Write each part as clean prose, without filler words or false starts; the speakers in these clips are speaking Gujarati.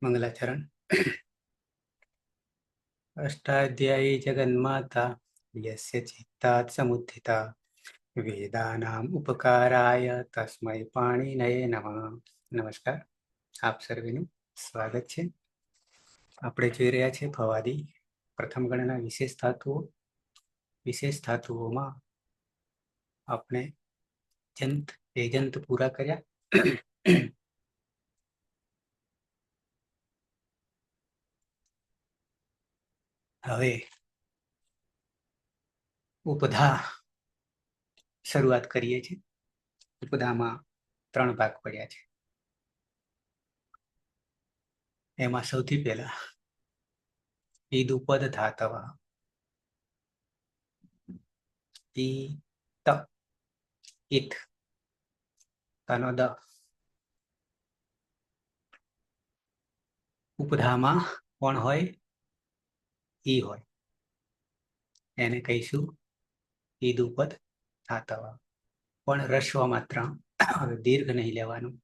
मंगलाचरण। अष्टाध्यायी जगन्माता यस्य चित्तात् समुत्थिता वेदानाम् उपकाराय तस्मै पाणिनये नमः। नमस्कार, આપ સર્વેનું સ્વાગત છે। આપણે જોઈ રહ્યા છીએ ફવાદી પ્રથમ ગણના વિશેષ ધાતુઓમાં આપણે જંત એજંત પૂરા કર્યા। હવે ઉપધા શરૂઆત કરીએ છીએ। ઉપધામાં 3 ભાગ પડ્યા છે। એમાં સૌથી પહેલા ઈદુપદ ધાતવ ઈત ઇત તનો દ ઉપધામાં કોણ હોય? ઈ હોય, એને કહીશું ઈદુપદ ધાતવ। પણ રસ્વ માત્ર, હવે દીર્ઘ નહીં લેવાનું।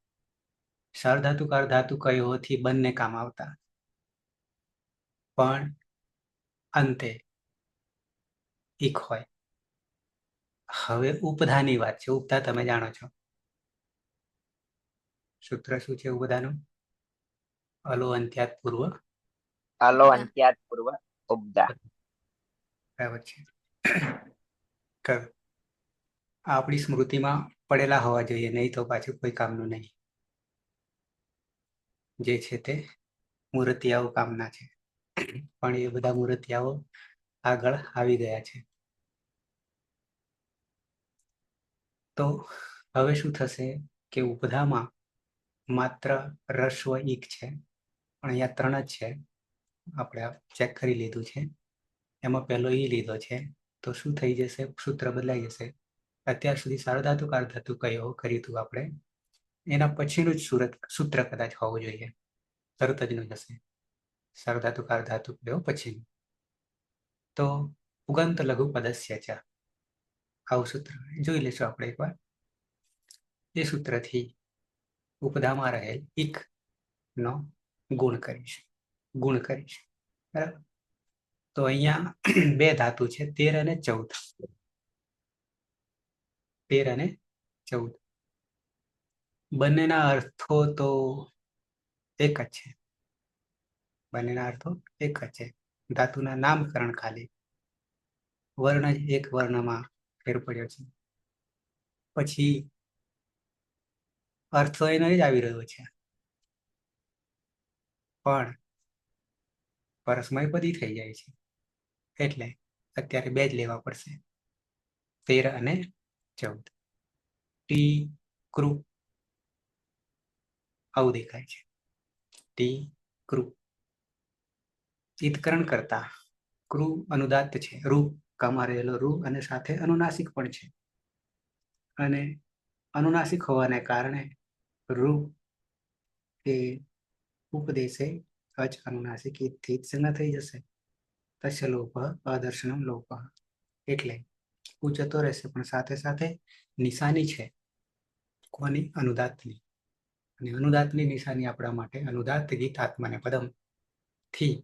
સાર્વધાતુકાર ધાતુ કયો હોથી બંને કામ આવતા, પણ અંતે ઈક હોય। હવે ઉપધાની વાત છે। ઉપધા તમે જાણો છો, સૂત્ર શું છે ઉપધાનું? અલો અંત્યાત પૂર્વ અલો અંત્યાત પૂર્વ ઉપધા। બરાબર છે। આપણી સ્મૃતિમાં પડેલા હોવા જોઈએ, નહીં તો પાછું કોઈ કામનું નહીં। જે છે તે મૂર્તિયાઓ કામના છે, પણ એ બધા મૂર્તિયાઓ આગળ આવી ગયા છે। તો હવે શું થશે કે ઉપધામાં માત્ર રસ્વ ઈક છે, પણ અહીંયા 3 જ છે। આપણે ચેક કરી લીધું છે। એમાં પહેલો ઈ લીધો છે, તો શું થઈ જશે? સૂત્ર બદલાઈ જશે। અત્યાર સુધી સાર્વધાતુકાર ધાતુ કયો કર્યું હતું આપણે, એના પછીનું જ સૂત્ર કદાચ હોવું જોઈએ, તરત જ ન જશે। સાર્વધાતુકાર ધાતુ કયો પછીનું, તો ઉગંત લઘુ પદસ્ય ચ, આવું સૂત્ર જોઈ લેશું આપણે એકવાર। એ સૂત્રથી ઉપધામાં રહેલ ઈક નો ગુણ કરીશું। બરાબર? તો અહીંયા 2 ધાતુ છે, 13 અને 14। 13 અને 14 બંનેના અર્થો તો એક જ છે। બંનેના અર્થો એક જ છે। ધાતુના નામકરણ ખાલી વર્ણ જ એક વર્ણમાં ફેર પડ્યો છે, પછી અર્થ તો એનો જ આવી રહ્યો છે, પણ પરસ્મયપદી થઈ જાય છે। એટલે અત્યારે 2 જ લેવા પડશે, 13 અને 14। ટી ક્રુ આવું દેખાય છે, ટી ક્રુ। ચિત્કરણ કરતા ક્રુ અનુદાત્ત છે, રૂ કમાં રહેલો રૂ અને સાથે અનુનાસિક પણ છે, અને અનુનાસિક હોવાને કારણે રૂ એ ઉપદેશે અચ અનુનાસિક થી સંજ્ઞા થઈ જશે। તસ્ય લોપ અદર્શનમ લોપ, એટલે ઉચતો રહેશે, પણ સાથે સાથે નિશાની છે કોની? અનુદાત્તની। અને અનુદાત્તની નિશાની આપણા માટે અનુદાત્ત ગીત આત્મને પદમ થી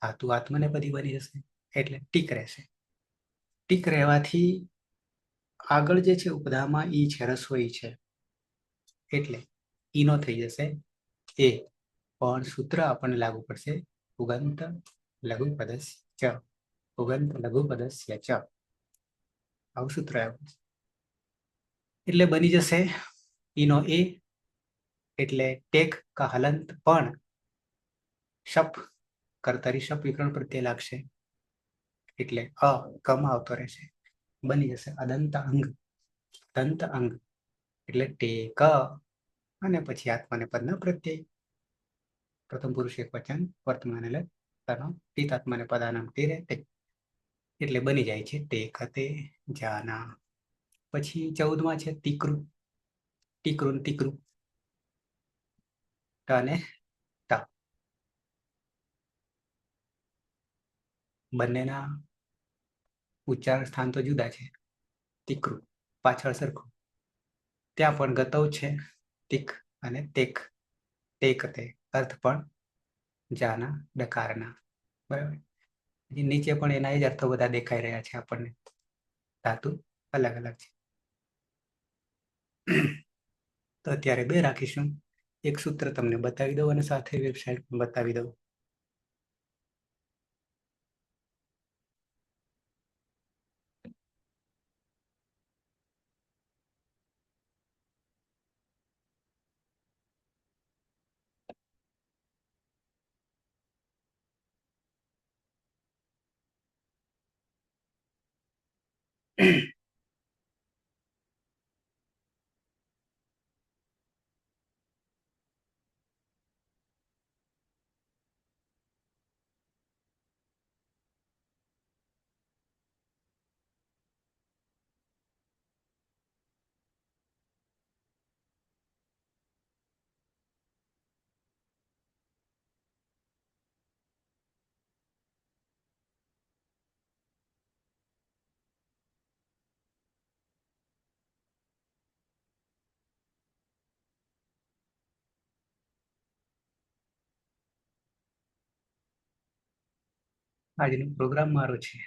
ધાતુ આત્મનેપદી બની જશે, એટલે ટીક રહેશે। ટીક રહેવાથી આગળ જે છે ઉપધામાં ઈ છે, રસ્વ ઈ છે, એટલે ઈનો થઈ જશે એ, પણ સૂત્ર આપણને લાગુ પડશે ઉગંત લઘુ પદસ્ય ચ, ઉગંત લઘુ પદસ્ય ચ, આવું સૂત્ર આવ્યું છે। એટલે બની જશે ઈનો એ, એટલે ટેક કા હલંત, પણ શપ કર્તરી શપ વિકરણ પ્રત્યે લાગશે, એટલે અ કમાં આવતો રહેશે। બની જશે અદંત અંગ, દંત અંગ, એટલે ટેક અને પછી આત્માને પદના પ્રત્યય। પ્રથમ પુરુષ એક વચન વર્તમાન પિત આત્માને પદાનામ ટેરે તે, એટલે બની જાય છે ટેકતે જાના। પછી 14માં છે તીકૃ, ટીકૃ તીકૃ, ટ અને ટ, બંનેના ઉચ્ચારણ સ્થાન તો જુદા છે। તીકૃ પાછળ સરખું, ત્યાં પણ ગતવ છે તિક અને તેક, ટેક તે અર્થ પણ જાના ડકારના. બરાબર. નીચે પણ એના જ અર્થો બધા દેખાઈ રહ્યા છે આપણને. ધાતુ અલગ અલગ છે. તો અત્યારે 2 રાખીશું. એક સૂત્ર તમને બતાવી દઉં અને સાથે વેબસાઇટ પણ બતાવી દઉં. આજનો પ્રોગ્રામ મારો છે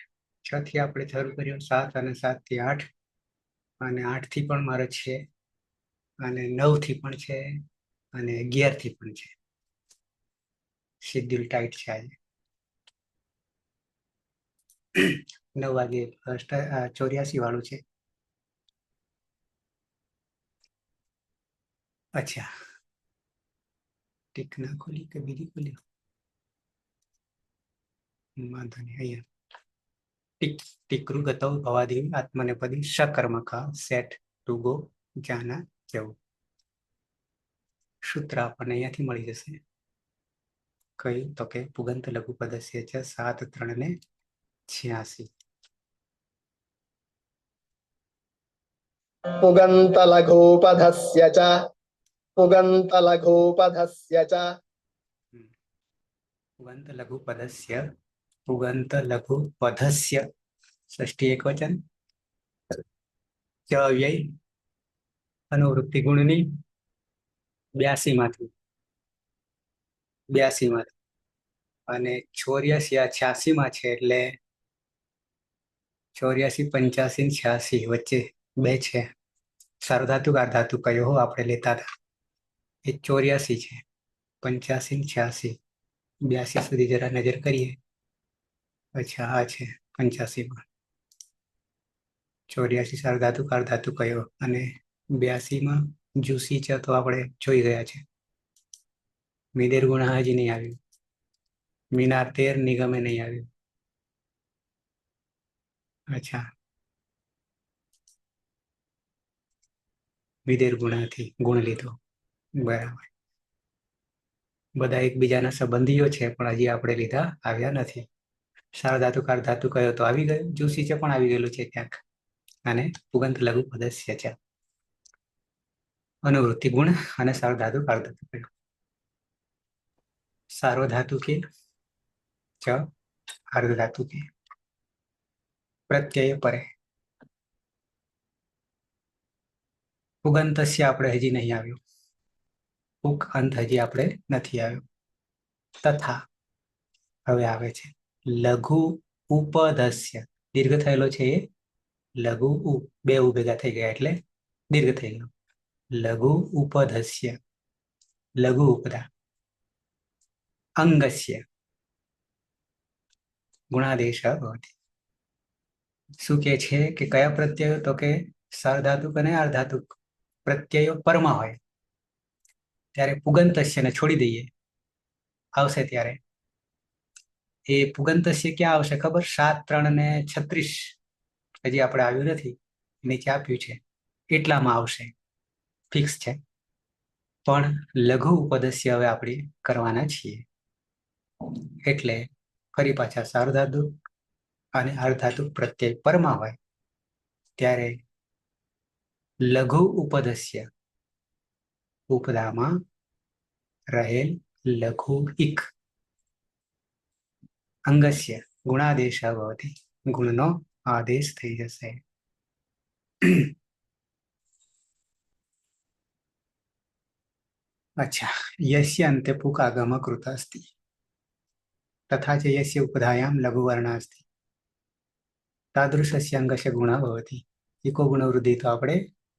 6 થી આપણે શરૂ કર્યો, 7 અને 7 થી 8, અને 8 થી પણ મારો છે, અને 9 થી પણ છે, અને 11 થી પણ છે. શેડ્યુલ ટાઈટ છે આજે. 9 વાગે 84 વાળું છે. અચ્છા, ટીક ના ખોલી કે બીજી ખોલી? વાંધો નહીં. અહીંયા ટીકરું ગતવ ભવાદી આત્મનેપદી શકર્મક સેટ ટુ ગો જાના જવું. સૂત્ર આપણને અહીંયાથી મળી જશે. કયું? તો કે પુગંત લઘુ પદસ્ય છે 7, 3 ને 86. पुगन्तलघूपधस्य च पुगन्तलघूपधस्य च પુગંત લઘુ પદસ્ય, પુગંત લઘુ પદસ્ય ષષ્ઠી એકવચન, ચ વ્યય અનુવૃત્તિ ગુણની 82 માંથી અને 84 આ 86 માં છે એટલે 84, 85 ને 86 વચ્ચે 2 છે. સાર્વધાતુક અર્ધાતુ કયો હો આપણે લેતા હતા એ 84 છે. 85 ને 86, 82 સુધી જરા નજર કરીએ. અચ્છા, આ છે 85 માં. 84 સાર્વધાતુક અર્ધાતુ કયો, અને 82 માં જુસી છે તો આપણે જોઈ ગયા છે. મિદેર ગુણ હજી નહીં આવ્યું. મિનાર 13 નિગમે નહીં આવ્યું. અચ્છા, વિદેર ગુણાથી ગુણ લીધો. બરાબર. બધા એકબીજાના સંબંધીઓ છે પણ હજી આપણે લીધા આવ્યા નથી. સાર્વધાતુક અર્ધાતુ કયો તો આવી ગયું. જુસી છે પણ આવી ગયેલું છે ક્યાંક. અને પુગંત લઘુ પદસ્ય છે. અનુવૃત્તિ ગુણ અને સાર્વધાતુક અર્ધાતુ કયો. સાર્વધાતુકે ચ અર્ધધાતુકે પ્રત્યય પરે. પુગંતસ્ય આપણે હજી નહીં આવ્યું. પુક અંત હજી આપણે નથી આવ્યો. તથા હવે આવે છે લઘુ ઉપધસ્ય. દીર્ઘ થયેલો છે એ લઘુ ઉ, 2 ઉ ભેગા થઈ ગયા એટલે દીર્ઘ થઈ ગયો. લઘુ ઉપધસ્ય, લઘુ ઉપધા અંગસ્ય ગુણાદેશ ભવતિ. શું કે છે કે કયા પ્રત્યયો? તો કે સાર્વધાતુક અને અર્ધાતુક પ્રત્યયો પરમાં હોય ત્યારે પુગંતસ્યને છોડી દઈએ આવશે ત્યારે એ પુગંતસ્ય ક્યાં આવશે ખબર? 7, 3 ને 36 હજી આપણે આવ્યું નથી, નીચે આપ્યું છે એટલામાં આવશે. ફિક્સ છે. પણ લઘુ ઉપદસ્ય હવે આપણે કરવાના છીએ એટલે ફરી પાછા સાર્વધાતુક અને અર્ધાતુક પ્રત્યય પરમાં હોય ત્યારે લઘુ ઉપદસ્ય ઉપદામાં રહેલ લઘુ ઇક અંગસ્ય ગુણાદેશ ભવતિ. ગુણનો આદેશ થઈ જશે. अच्छा, यस्य अन्ते पुक् आगमः कृतः अस्ति तथा च यस्य उपधायां लघुवर्णः अस्ति तादृशस्य अंगस्य गुणः भवति। इको गुणवृद्धि तो આપણે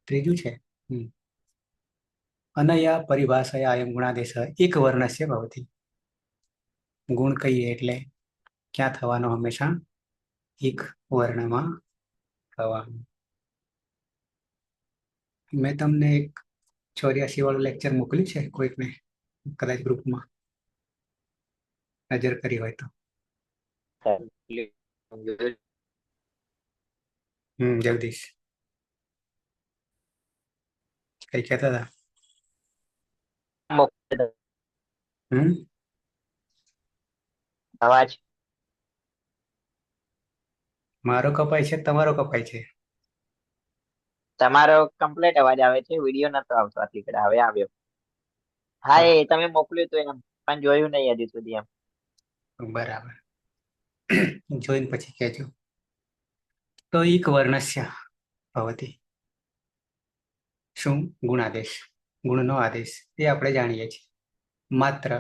ત્રીજું છે. અનયા પરિભાષાયા અયમ ગુણાદેશ એક વર્ણस्य ભવતિ. ગુણ કહીએ એટલે ક્યાં થવાનો? હંમેશા એક વર્ણમાં થવાનું. મેં તમને એક 84 વાળું લેક્ચર મોકલ્યું છે કોઈકને, કદાચ ગ્રુપમાં નજર કરી હોય તો. જગદીશ કઈ કહેતા હતા? અવાજ મારો કપાય છે, તમારો કપાય છે. તમારો કમ્પ્લીટ અવાજ આવે છે, વિડીયો નતો આવતો આટલી કડા, હવે આવ્યો. હા, એ તમે મોકલ્યું તો એમ, પણ જોયું નહીં હજી સુધી એમ. બરાબર, જોઈને પછી કહેજો. તો એક વર્ણસ્ય ભવતિ. શું? ગુણાદેશ, ગુણનો આદેશ, એ આપણે જાણીએ છીએ. માત્ર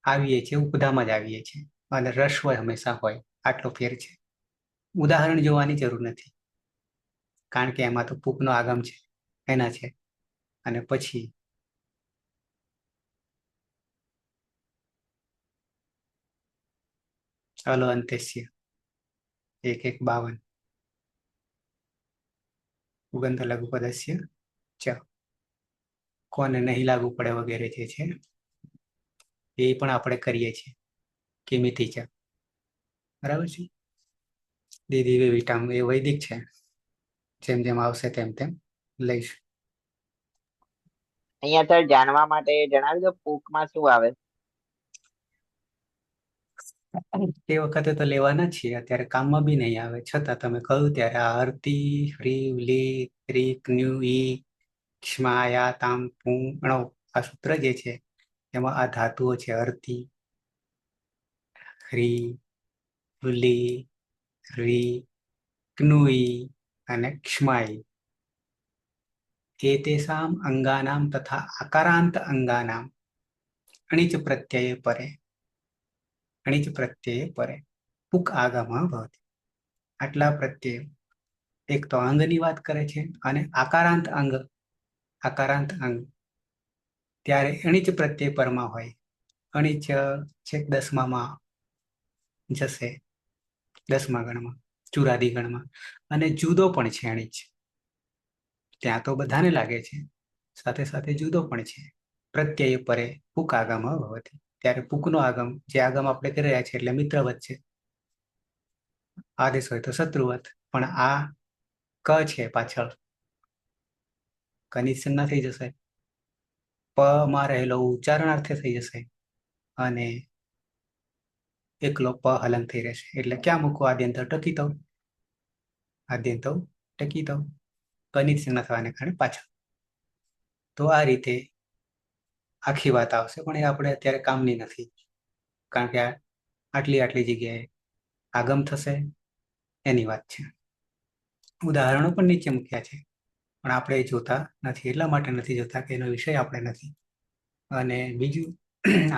આવીએ છીએ ઉપધામાં જ આવીએ છીએ અને રસ્વ હંમેશા હોય, આટલો ફેર છે. ઉદાહરણ જોવાની જરૂર નથી, કારણ કે એમાં તો પુકનો આગમ છે એના છે. અને પછી અલો અંત્યસ્ય 1:1:52 ઉગંત લઘુપદસ્ય ચ. કોને નહીં લાગુ પડે વગેરે જે છે એ પણ આપણે કરીએ છીએ કિમિથી ચ. બરાબર છે. દીદી વિટામ એ વૈદિક છે, જેમ જેમ આવશે તેમ તેમ લઈશું. અહીંયા સર જાણવા માટે જણાવી દો, પૂકમાં શું આવે? તે વખતે તો લેવાના જ છીએ, અત્યારે કામમાં બી નહીં આવે, છતાં તમે કહ્યું ત્યારે આ અર્તી, હ્રી, લી, ત્રિક, ન્યુ, ઈ, ક્ષ્માયા, તામ, પૂર્ણો, આ સૂત્ર જે છે એમાં આ ધાતુઓ છે. અર્તી, હ્રી, લી, રી, ક્નુઈ અને ક્ષ્માઈ. એતેષામ અંગાનામ તથા આકારાંત અંગાનામ અણિચ પ્રત્યયે પરે, અણિચ પ્રત્યયે પરે પુક આગમઃ ભવતિ. આટલા પ્રત્યય એક તો અંગની વાત કરે છે અને આકારાંત અંગ, આકારાંત અંગ ત્યારે અણિચ પ્રત્યય પરમાં હોય. અણિચ છેક 10માં જશે, 10મા ગણમાં, ચુરાદી ગણમાં. અને જુદો પણ છે અણિચ, ત્યાં તો બધાને લાગે છે, સાથે સાથે જુદો પણ છે. પ્રત્યય પરે પુક આગમ ભવતિ, ત્યારે પુકનો આગમ, જે આગમ આપણે કરી રહ્યા છીએ એટલે મિત્રવત છે, આદેશ હોય તો શત્રુવત. પણ આ ક છે પાછળ, કનિશન ના થઈ જશે, પ માં રહેલો ઉચ્ચારણાર્થે થઈ જશે અને એકલો પ હલન થઈ રહેશે. એટલે ક્યાં મૂકવું? આદ્યંત ટકી દઉં, આદ્યંત ટકી દઉં, કનિશન ના થવાને કારણે પાછળ. તો આ રીતે આખી વાત આવશે, પણ એ આપણે અત્યારે કામની નથી, કારણ કે આટલી આટલી જગ્યાએ આગમ થશે એની વાત છે. ઉદાહરણો પણ નીચે મૂક્યા છે, પણ આપણે જોતા નથી. એટલા માટે નથી જોતા કે એનો વિષય આપણે નથી. અને બીજું,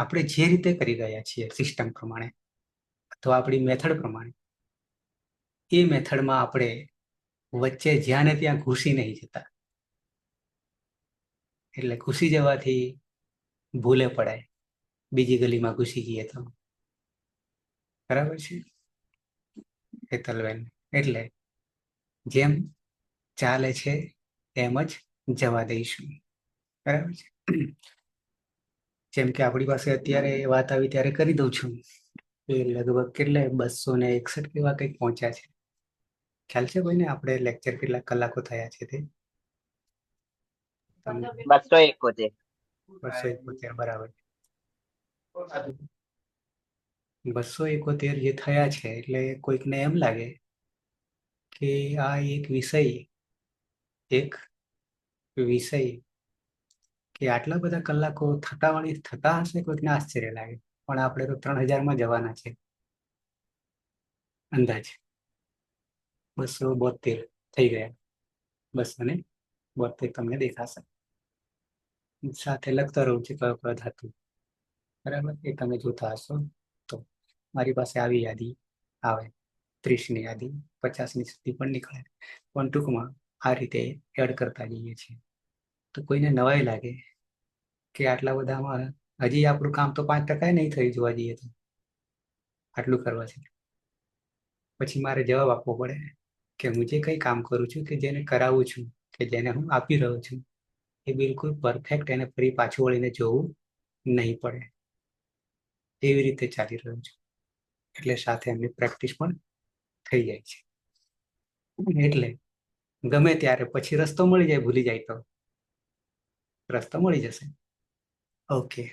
આપણે જે રીતે કરી રહ્યા છીએ સિસ્ટમ પ્રમાણે અથવા આપણી મેથડ પ્રમાણે, એ મેથડમાં આપણે વચ્ચે જ્યાં ને ત્યાં ઘૂસી નહીં જતા. એટલે ઘૂસી જવાથી ભૂલે પડાય, બીજી ગલીમાં ઘૂસી જઈએ તો. બરાબર છે હેતલબેન? એટલે જેમ ચાલે છે એમ જ જવા દઈશું. બરાબર છે. જેમ કે આપણી પાસે અત્યારે વાત આવી ત્યારે કરી દઉં છું. એ લગભગ કેટલા 261 કેવા કંઈક પહોંચ્યા છે. ખ્યાલ છે કોઈને આપણે લેક્ચર કેટલા કલાકો થયા છે તે? 271. 271, બરાબર. 271 જે થયા છે એટલે કોઈકને એમ લાગે કે આ એક વિષય કે આટલા બધા કલાકો થતા હશે, કોઈકને આશ્ચર્ય લાગે. પણ આપણે તો 3000માં જવાના છે અંદાજ. 272 થઈ ગયા, 272 તમને દેખાશે. સાથે લખતો રહું છું કયો કયો ધાતુ, બરાબર. એ તમે જોતા હશો તો મારી પાસે આવી યાદી આવે, 30 ની યાદી 50 સુધી પણ નીકળે. પણ ટૂંકમાં આ રીતે એડ કરતા જઈએ છીએ. તો કોઈને નવાઈ લાગે કે આટલા બધામાં હજી આપણું કામ તો 5% નહીં થયું જોવા જઈએ તો, આટલું કરવા છે. પછી મારે જવાબ આપવો પડે કે હું જે કંઈ કામ કરું છું કે જેને કરાવું છું કે જેને હું આપી રહ્યો છું એ બિલકુલ પરફેક્ટ એને ફરી પાછું વળીને જોવું નહીં પડે. એવી રીતે ચાલી રહ્યું છે. એટલે સાથે એમની પ્રેક્ટિસ પણ થઈ જાય છે. એટલે ગમે ત્યારે પછી રસ્તો મળી જાય, ભૂલી જાય તો રસ્તો મળી જશે. ઓકે,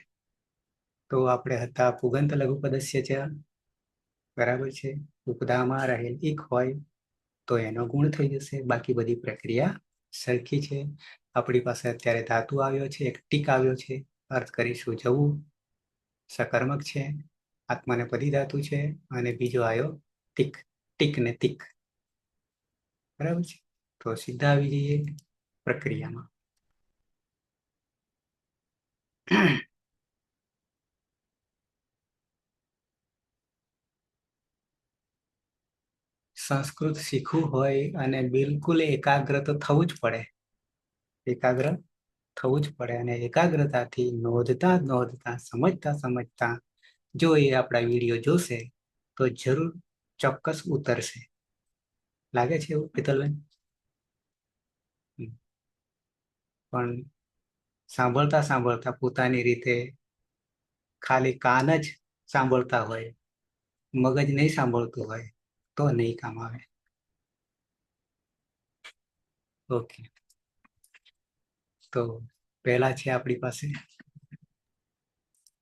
તો આપણે હતા પુગંત લઘુપદસ્ય છે, બરાબર છે. ઉપદામાં રહેલ એક હોય તો એનો ગુણ થઈ જશે, બાકી બધી પ્રક્રિયા સરખી છે. આપણી પાસે અત્યારે ધાતુ આવ્યો છે, એક ટીક આવ્યો છે, અર્થ કરીશું જવું, સકર્મક છે, આત્માને પદી ધાતુ છે, અને બીજો આવ્યો ટીક, ટીક ને તીક, બરાબર છે. તો સીધા આવી જઈએ પ્રક્રિયામાં. સંસ્કૃત શીખવું હોય અને બિલકુલ એકાગ્ર તો થવું જ પડે, એકાગ્ર થવું જ પડે. અને એકાગ્રતાથી નોંધતા નોંધતા, સમજતા સમજતા જો એ આપણા વિડીયો જોશે તો જરૂર ચોક્કસ ઉતરશે. લાગે છે એવું પિતલબેન? પણ સાંભળતા સાંભળતા પોતાની રીતે ખાલી કાન જ સાંભળતા હોય, મગજ નહીં સાંભળતું હોય તો નહીં કામ આવે. ઓકે, તો પહેલા છે આપણી પાસે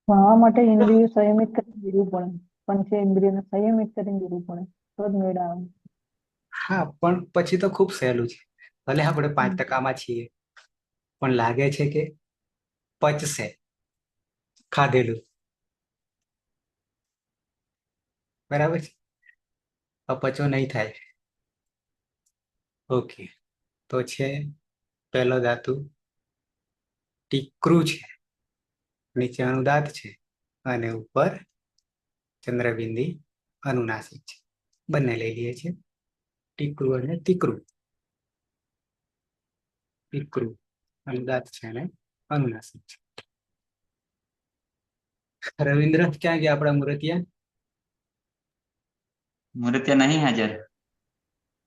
ભણવા માટે ઇન્દ્રિયો સંયમિત કરીને જોડવું પડે, પંચે ઇન્દ્રિયોને સંયમિત કરીને જોડવું પડે તો જ મેળ આવે. હા, પણ પછી તો ખૂબ સહેલું છે. ભલે આપણે 5%માં છીએ પણ લાગે છે કે પચશે ખાધેલું, બરાબર છે. અપચો નહીં થાય. ઓકે, તો છે પહેલો ધાતુ ટીકરું છે, નીચે અનુદાત છે અને ઉપર ચંદ્રબિંદી અનુનાસિક છે. બંને લઈ લઈએ છીએ, ટીકરું અને તીકરું. ટીકરું અનુદાત છે અને અનુનાસિક છે. રવિન્દ્ર ક્યાં ગયા આપણા મૂર્તિયા? મૂર્તિયા નહીં હાજર.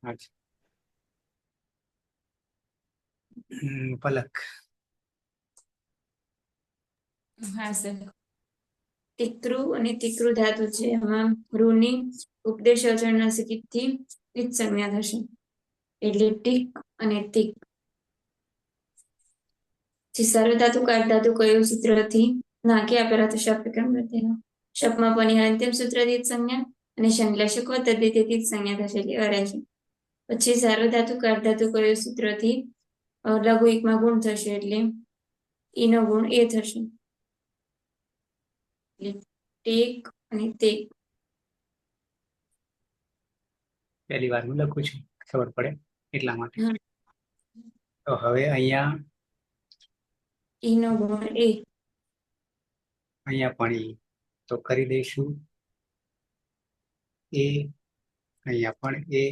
અચ્છા. પલક. હા સર, ટીકરુ અને તીકરુ ધાતુ છે, એમાં રૂની ઉપદેશ અચળનાસિકથી જ સંજ્ઞા થશે, એટલે ટીક અને તીક. સારો ધાતુ કાર ધાતુ કયું સૂત્રથી નાખી આપેલા તો શબ્દક્રમ પ્રત્યેનો શબ્દમાં પણ અંતિમ સૂત્રથી જ સંજ્ઞા અને સંશ્લેષકો તદ્ધિતિથી જ સંજ્ઞા થશે, એટલે અરે છે. પછી સારો ધાતુ કાર ધાતુ કયું સૂત્રથી લઘુ એકમાં ગુણ થશે, એટલે ઈનો ગુણ એ થશે. ટેક અને તેક. પહેલી વાર હું લખું છું, ખબર પડે એટલા માટે. તો હવે અહીંયા ઈનો ગુણ એ. અહીંયા પણ ઈ, તો કરી દઈશું એ, અહીંયા પણ એ.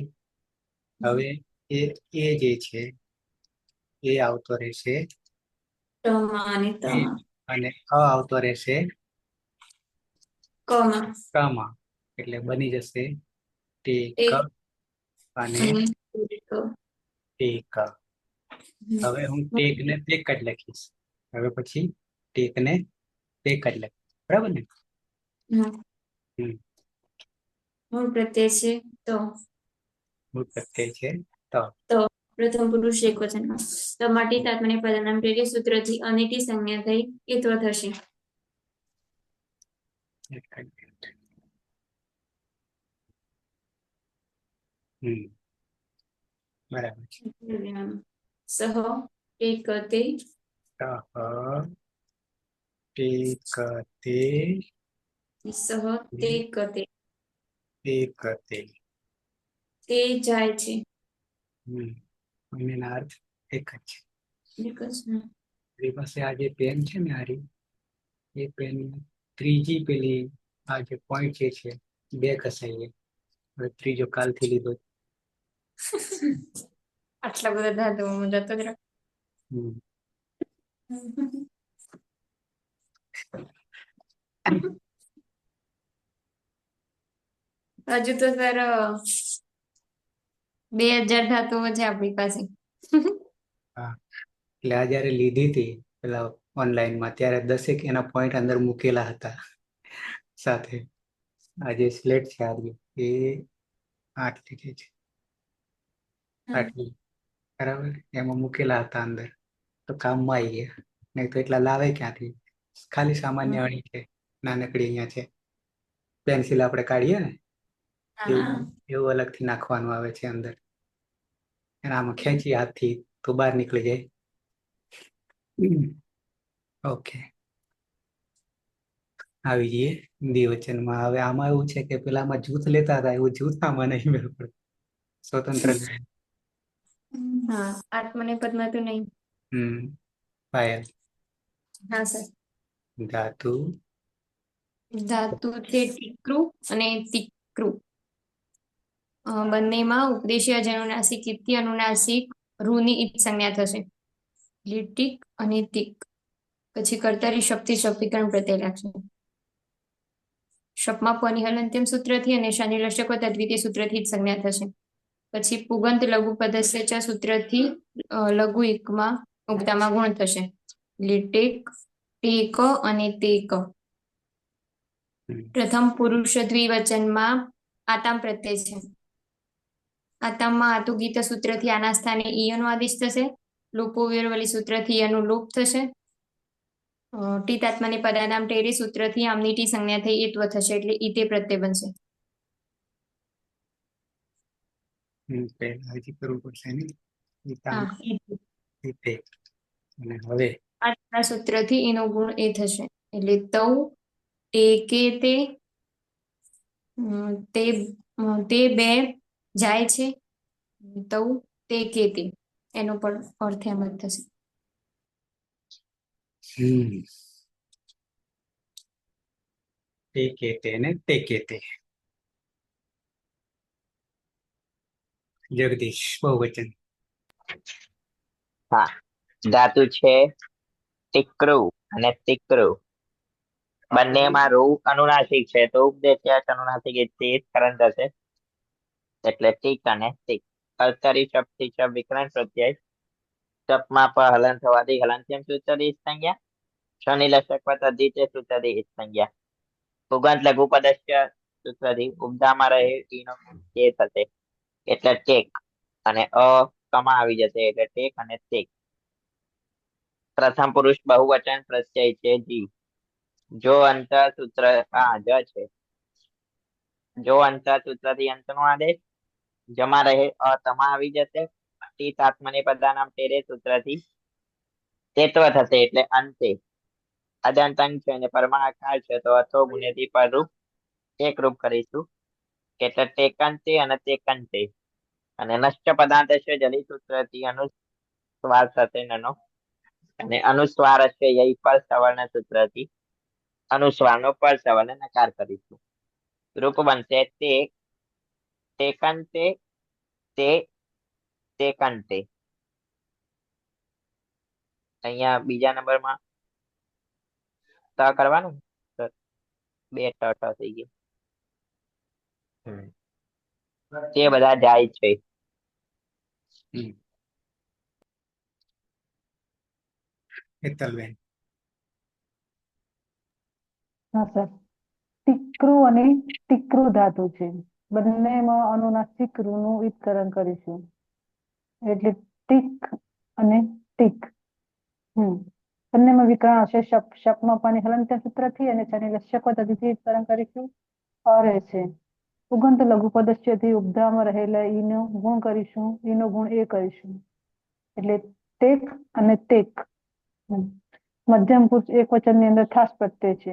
હવે એ જે છે એ આવતો રહેશે ટમાં અને એ, તમાં. અને અ આવતો રહેશે કમાં. કમાં. એટલે બની જશે ટેક અને ટેક. હવે હું ટેક ને ટેક જ લખીશ. હવે પછી ટેક ને ટેક જ લખીશ, બરાબર ને? મૂળ પ્રત્યય છે તો. મૂળ પ્રત્યય છે તો. તો પ્રથમ પુરુષ એકવચનમાં તો માટે તાત્મને પદનામ પ્રેરી સૂત્રથી અનેટી સંજ્ઞા થઈ એ તો થશે. બરાબર છે. સહ એકતે ટેકતે સહ તે કતે ટેકતે. તે જાય છે. બંનેના અર્થ એક જ છે. એક જ ને. મારી પાસે આ જે પેન છે ને હારી, એ પેન ત્રીજી પેલી આ જે પોઈન્ટ જે છે બે ઘસાઈએ. હવે ત્રીજો કાલથી લીધો. આટલા બધા ધાતુઓમાં જતો જ રહે. હમ. હજુ તો સર 2000 ધાતુઓ છે આપણી પાસે. એટલે આ જયારે લીધી હતી પેલા ઓનલાઈનમાં, ત્યારે 10 એના પોઈન્ટ અંદર મૂકેલા હતા સાથે. આ જે સ્લેટ છે આ એ 8 લીધી છે, આટલી બરાબર, એમાં મૂકેલા હતા અંદર, તો કામમાં આવી ગયા. નહીં તો એટલા લાવે ક્યાંથી? ખાલી સામાન્ય અણી છે, નાનકડી અહીંયા છે. પેન્સિલ આપણે કાઢીએ ને એવું અલગથી નાખવાનું આવે છે અંદર, અને આમાં ખેંચી હાથથી તો બહાર નીકળી જાય. ઓકે, આવી જઈએ દ્વિવચનમાં. હવે આમાં એવું છે કે પેલામાં જૂથ લેતા હતા, એવું જૂથ આમાં નહીં મેળ પડે. સ્વતંત્ર હા, આત્મનેપદમાં તો નહીં. પાયલ. હા સર. ધાતુ ધાતુ છે ટીકરું અને તીક્રું. બંનેમાં ઉપદેશી અજનુનાસિક ઇતિ અનુનાસિક રૂની ઈત સંજ્ઞા થશે. એટલે ટીક અને તીક. પછી કર્તારી શક્તિ શક્તિકરણ પ્રત્યય લાગશે. શપમાં પની હલંત્યમ સૂત્રથી અને શનિલશકો તદ્વિતીય સૂત્રથી જ સંજ્ઞા થશે. પછી પુગંત લઘુ પદસ્ય ચ સૂત્રથી લઘુ એકમાં ઉગતામાં ગુણ થશે. એટલે ટેક, ટેક અને તેક. પ્રથમ પુરુષ દ્વિવચનમાં આતામ પ્રત્યય છે. આતામમાં આતુ ગીત સૂત્રથી આના સ્થાને ઈયનો આદેશ થશે. લોપો વિરવલી સૂત્રથી ઈયનું લોપ થશે. ટીતાત્માની પદાનામ ટેરી સૂત્રથી આમની ટી સંજ્ઞા થઈ એત્વ થશે, એટલે ઈતે પ્રત્યય બનશે. પહેલા હજી કરવું પડશે ને. હા, અને હવે આ સૂત્રથી એનો ગુણ એ થશે, એટલે તૌ ટેકે તે તે બે જાય છે. તૌ તે કે તે, એનો પણ અર્થ એમ જ થશે. તે કેતે ને તે કેતે. જગદીશ, બહુવચન. હા, ધાતુ છે ટીકરું અને તીકરું. બંનેમાં રૂ અનુનાસિક છે, તો ઉપદેશ્ય અનુનાસિક એ કરંટ થશે. એટલે ટીક અને ટીક. કર્તરી શબ્દથી શબ્દ વિકરણ પ્રત્યય. શપમાં પર હલન થવાથી હલંત્યમ સૂત્રથી સંજ્ઞા. શનિલશક તદ્વિતીય સૂત્રથી સંજ્ઞા. પુગંત લઘુ પદસ્ય સૂત્રથી ઉપધામાં રહે ઈનો તે થશે. એટલે ટેક અને અ કમા આવી જશે, એટલે ટેક અને ટેક. પ્રથમ પુરુષ બહુવચન પ્રત્યય છે જી. જો અંતર સૂત્ર જ છે. જો અંતર સૂત્રથી અંતનો આદેશ. જમા રહે તમા આવી જશે. તીતાત્મની પદાનામ તેરે સૂત્રથી તેત્વ થશે, એટલે અંતે. અદંત અંત છે અને પરમાકાર છે, તો અથો ગુણ્યથી પરરૂપ એક રૂપ કરીશું. એટલે ટેકંતે અને તેકંતે. અને નશ્ચ પદાર્થ છે જલી સૂત્રથી અનુસ્વાર થશે નનો. અને અનુસ્વાર છે યહી પર સવર્ણ સૂત્રથી અનુસ્વારનો પર સવર્ણ નકાર કરીશું. રૂપ બનશે તે ટેકંતે તે તેકંતે. અહીંયા બીજા નંબરમાં ત કરવાનું, બે ટ થઈ ગયું. તે બધા જાય છે. હેતલબેન. હા સર. ટીકરું અને ટીકરું ધાતુ છે. બંનેમાં અનુનાસિક રૂનું ઉચ્ચારણ કરીશું. એટલે ટીક અને ટીક. બંનેમાં વિકરણ હશે. શપમાં પાણી હલંત્ય સૂત્રથી અને શનિલશક તદ્વિતીય ઉચ્ચારણ કરીશું. અરે છે. ઉગંત લઘુ પદસ્યથી ઉપધામાં રહેલા ઈનો ગુણ કરીશું. ઈનો ગુણ એ કરીશું. એટલે ટેક અને ટેક. મધ્યમ પુરુષ એક વચનની અંદર થાસ પ્રત્યય છે.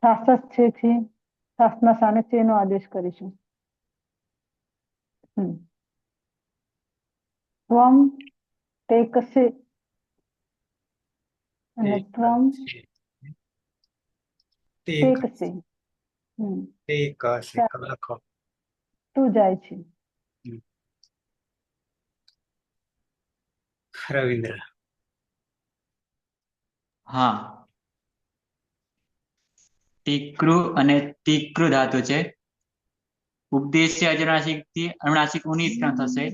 થાસ છે થી થાસના સ્થાને નો આદેશ કરીશું. ત્વમ ટેકસે અને એક ત્વમ છે. ટેક ટેક છે. હમ ટેક હશે લખો. તું જાય છે. રવિન્દ્ર. હા, ટીકૃ અને તીક્ર ધાતુ છે. ઉપદેશ્ય અનુનાસિક થી અનુનાસિક ઉની ઉત્ક્રાંત થશે.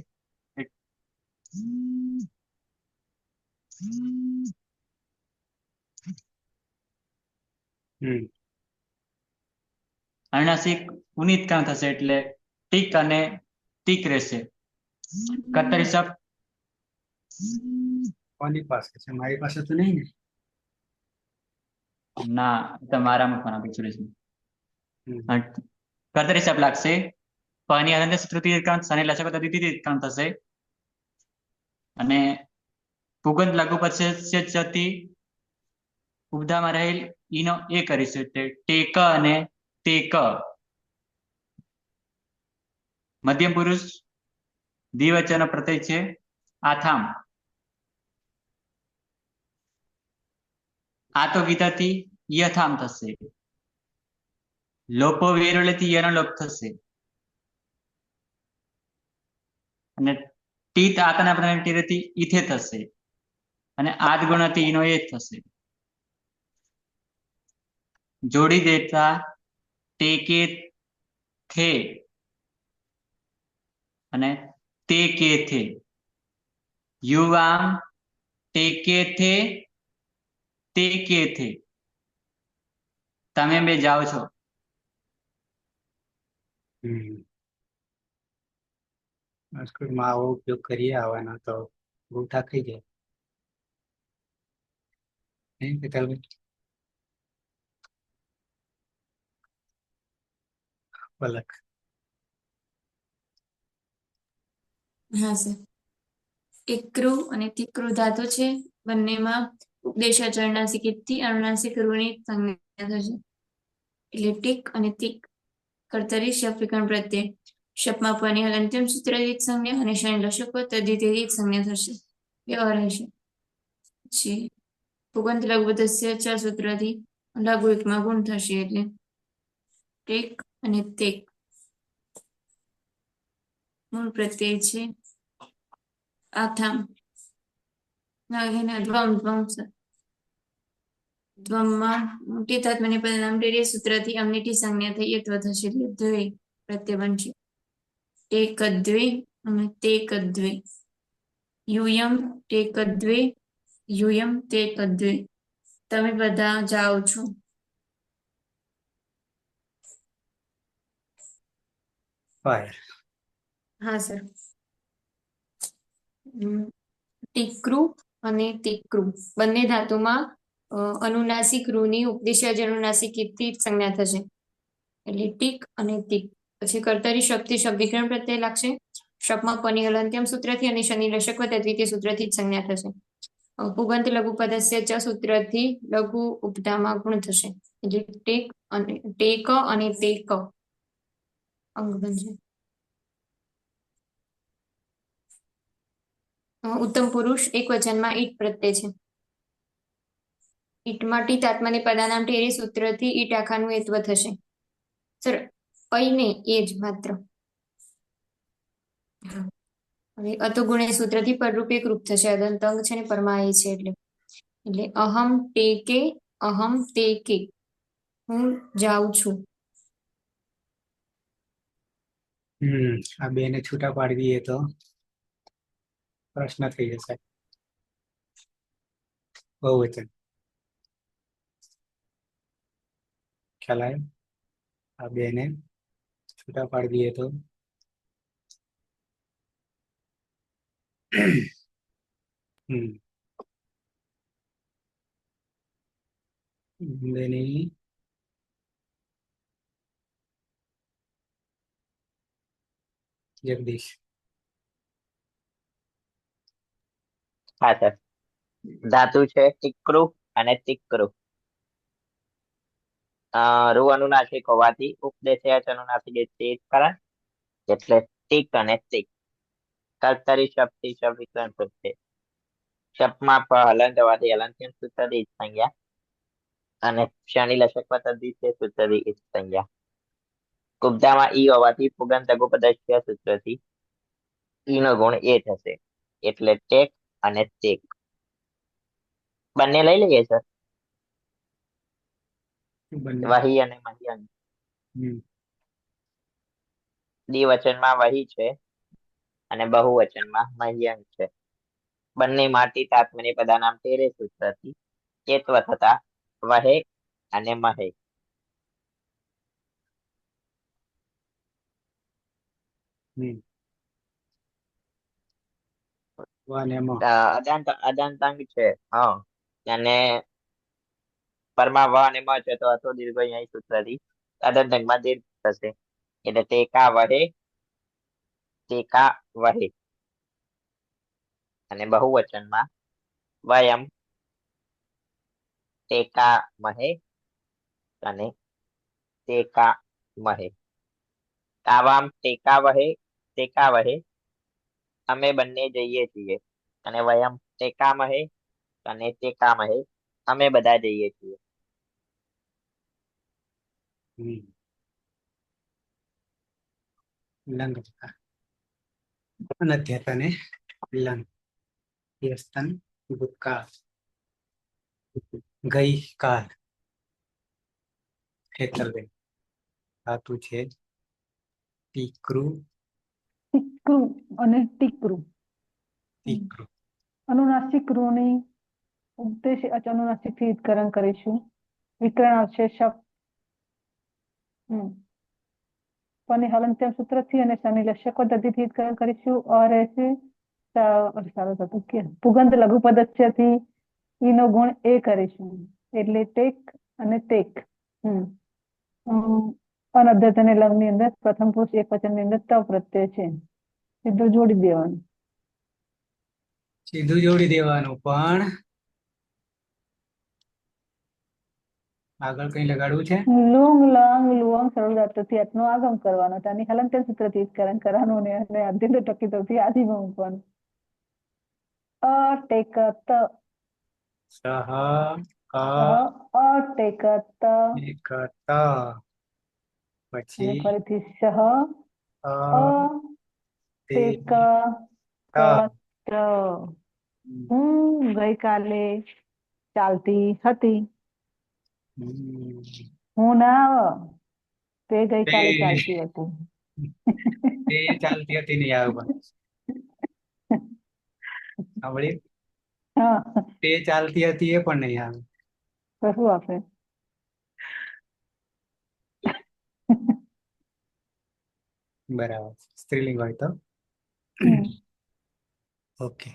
હમ અનુનાસિક ઉની ઉત્ક્રાંત થશે એટલે ટીક અને ટીક રહેશે. કર્તરી શબ્દ કોની પાસે છે? મારી પાસે તો નહીં ને. ના, તમારામાં પણ આપી છે. હમ. કર્તરી શબ્દ લાગશે. પની અનંત તૃતીય ઉત્ક્રાંત અને લસક દ્વિતીય ઉત્ક્રાંત થશે. અને પુગંત લઘુ પશ્યતી ઉપધામાં રહેલ ઈનો એ કરીશું એટલે ટેક અને ટેક. મધ્યમ પુરુષ દ્વિવચન પ્રત્યય છે. આથામ. આ તો ગીતાથી યથામ થશે. લોપો વેરોલેથી યનો લોપ થશે. અને ટીત આતના પ્રતિથી ઈથે થશે. અને આદ ગુણથી ઈનો એ થશે. જોડી દેતા ટેકે થે અને તે કે થે. યુવામ ટેકે થે તે કે થે. તમે બે જાઓ છો. સંસ્કૃતમાં આવો ઉપયોગ કરીએ આવવાનો તો ગોઠા થઈ જાય. પલક. હા સર. ટીકૃ અને તીક્રુ ધાતુ છે. બંનેમાં ઉપદેશ અનુનાસિક થી અનુનાસિક રૂની સંજ્ઞા થશે. એટલે ટીક અને તીક. કર્તરી શબ્દ વિકરણ પ્રત્યે શબ્દમાં પની અંતિમ સૂત્ર દીઠ સંજ્ઞા અને શનિ લશકો તદ્ધિતિ દીઠ સંજ્ઞા થશે. વ્યવહાર હશે. પછી પુગંત લઘુપદસ્ય ચ સૂત્રથી લઘુ એકમાં ગુણ થશે એટલે ટેક અને તેક. મૂળ પ્રત્યય છે આથામ. ધ્વમમાં મોટી ધાત્મને પરિણામ ટેરી સૂત્રથી અમનીટી સંજ્ઞા થઈ યત્વ થશે એટલે દ્વે પ્રત્યય બનશે. ટેકદ્વે અને તેકદ્વે. યુયમ ટેકદ્વે યુયમ તેકદ્વે. તમે બધા જાઓ છો. ફાયર. હા સર. ટીકૃ અને તીક્રુ બંને ધાતુમાં અનુનાસિક રૂની ઉપદેશ્ય અનુનાસિક થી સંજ્ઞા થશે. એટલે ટીક અને તીક. પછી કર્તરી શબ્દથી શબ્દ વિકરણ પ્રત્યય લાગશે. શપમાં પની હલંત્યમ સૂત્રથી અને શનિ લશક દ્વિતીય સૂત્રથી જ સંજ્ઞા થશે. પુગંત લઘુ પદસ્ય ચ સૂત્રથી લઘુ ઉપધામાં ગુણ થશે. એટલે ટેક અને ટેક અંગ બનશે. ઉત્તમ પુરુષ એક વચનમાં ઈટ પ્રત્યય છે. ઈટમાં ટી તાત્માને પદાનામ ટેરી સૂત્રથી ઈટ આખાનું એત્વ થશે. સર નહીં એ જ માત્ર. હવે અતુગુણ સૂત્રથી પરરૂપ એક રૂપ થશે. અદંતંગ છે ને પરમા એ છે એટલે અહમ ટેકે અહમ તેકે. હું જાઉં છું. આ બે ને છૂટા પાડી દઈએ તો પ્રશ્ન થઈ જશે. બહુવચન. ખ્યાલ આવે? આ બે ને છૂટા પાડી દઈએ તો બેની જગદીશ. હા સર. ધાતુ છે ટીકૃ અને તીક્રુ. રૂ અનુનાસિક હોવાથી ઉપદેશ અનુનાસિક કારણ એટલે ટીક અને તીક. કર્તરી શબ્દ વિકરણ પ્રત્યય શપમાં પ હલન થવાથી હલંત્યમ સૂત્રથી ઈચ સંજ્ઞા અને શનિ લશક પદ્ધતિ છે સૂત્રથી ઈચ સંજ્ઞા. કુબ્દામાં ઈ હોવાથી પુગંત લઘુપદસ્ય સૂત્રથી ઈ નો ગુણ એ થશે એટલે ટેક અને તેક. બંને લઈ લઈએ સર, બંને વહી અને મહ્યંગ. હમ દ્વિવચનમાં વહી છે અને બહુવચનમાં મહ્યંગ છે. બંને માટી તાત્મની પદાનામ તેરે સૂત્રથી ચેત્વ થતા વહે અને મહે. હમ અને મ અદાંતાંગ છે. હા, અને પરમાં વ અને મ છે તો હતો દીર્ઘ અહીં સૂત્રથી અદંતંગમાં દીર્ઘ થશે એટલે તેકા વહે તેકા વહે. અને બહુવચનમાં વયમ તેકા મહે અને તેકા મહે. આવામ તેકા વહે અમે બંને જઈએ છીએ અને વયમ તેકા મહે અને તેકા મહે અમે બધા જઈએ છીએ. હમ લંગ અનધ્યતને લંગ યસ્તન ભૂતકાળ ગઈ કાલ હેતલબેન ધાતુ છે ટીકરું ટીકરું અને ટીકરું. ટીકરું. અનુનાસિક રૂની ઉદ્દેશ અનુનાસિક થી વિકરણ કરીશું. વિકરણ આવશે શપ. પણ હલંત્યમ સૂત્રથી અને શનિ લક્ષક પદ્ધતિથી વિકરણ કરીશું. ઓર રહેશે સારું થતું કે પુગંત લઘુપદસ્યથી ઈ નો ગુણ એ કરીશું એટલે ટેક અને તેક. અનદ્યત અને લંગ ની અંદર પ્રથમ પુરુષ એક વચન ની અંદર ત પ્રત્યય છે. સીધું જોડી દેવાનું. સીધું જોડી દેવાનું પણ આગળ કઈ લગાડવું છે. લુંગ લંગ લુઅંગ સરળ ધાતુથી નો આગમ કરવાનો તેની હલંત્યમ સૂત્રથી વિકરણ કરવાનું અને અધ્યય ટકીથી આદિમાં મૂકવાનું. અટેકત સહ ક અટેકત એક ત અને પછી ફરીથી સહ અ તે ટેક ત કત. હું ગઈકાલે ચાલતી હતી. હું ના તે ગઈકાલે ચાલતી હતી. તે ચાલતી હતી નહીં આવે પણ સાંભળી હા તે ચાલતી હતી એ પણ નહીં આવે. તો શું આપે બરાબર સ્ત્રીલિંગ હોય તો ઓકે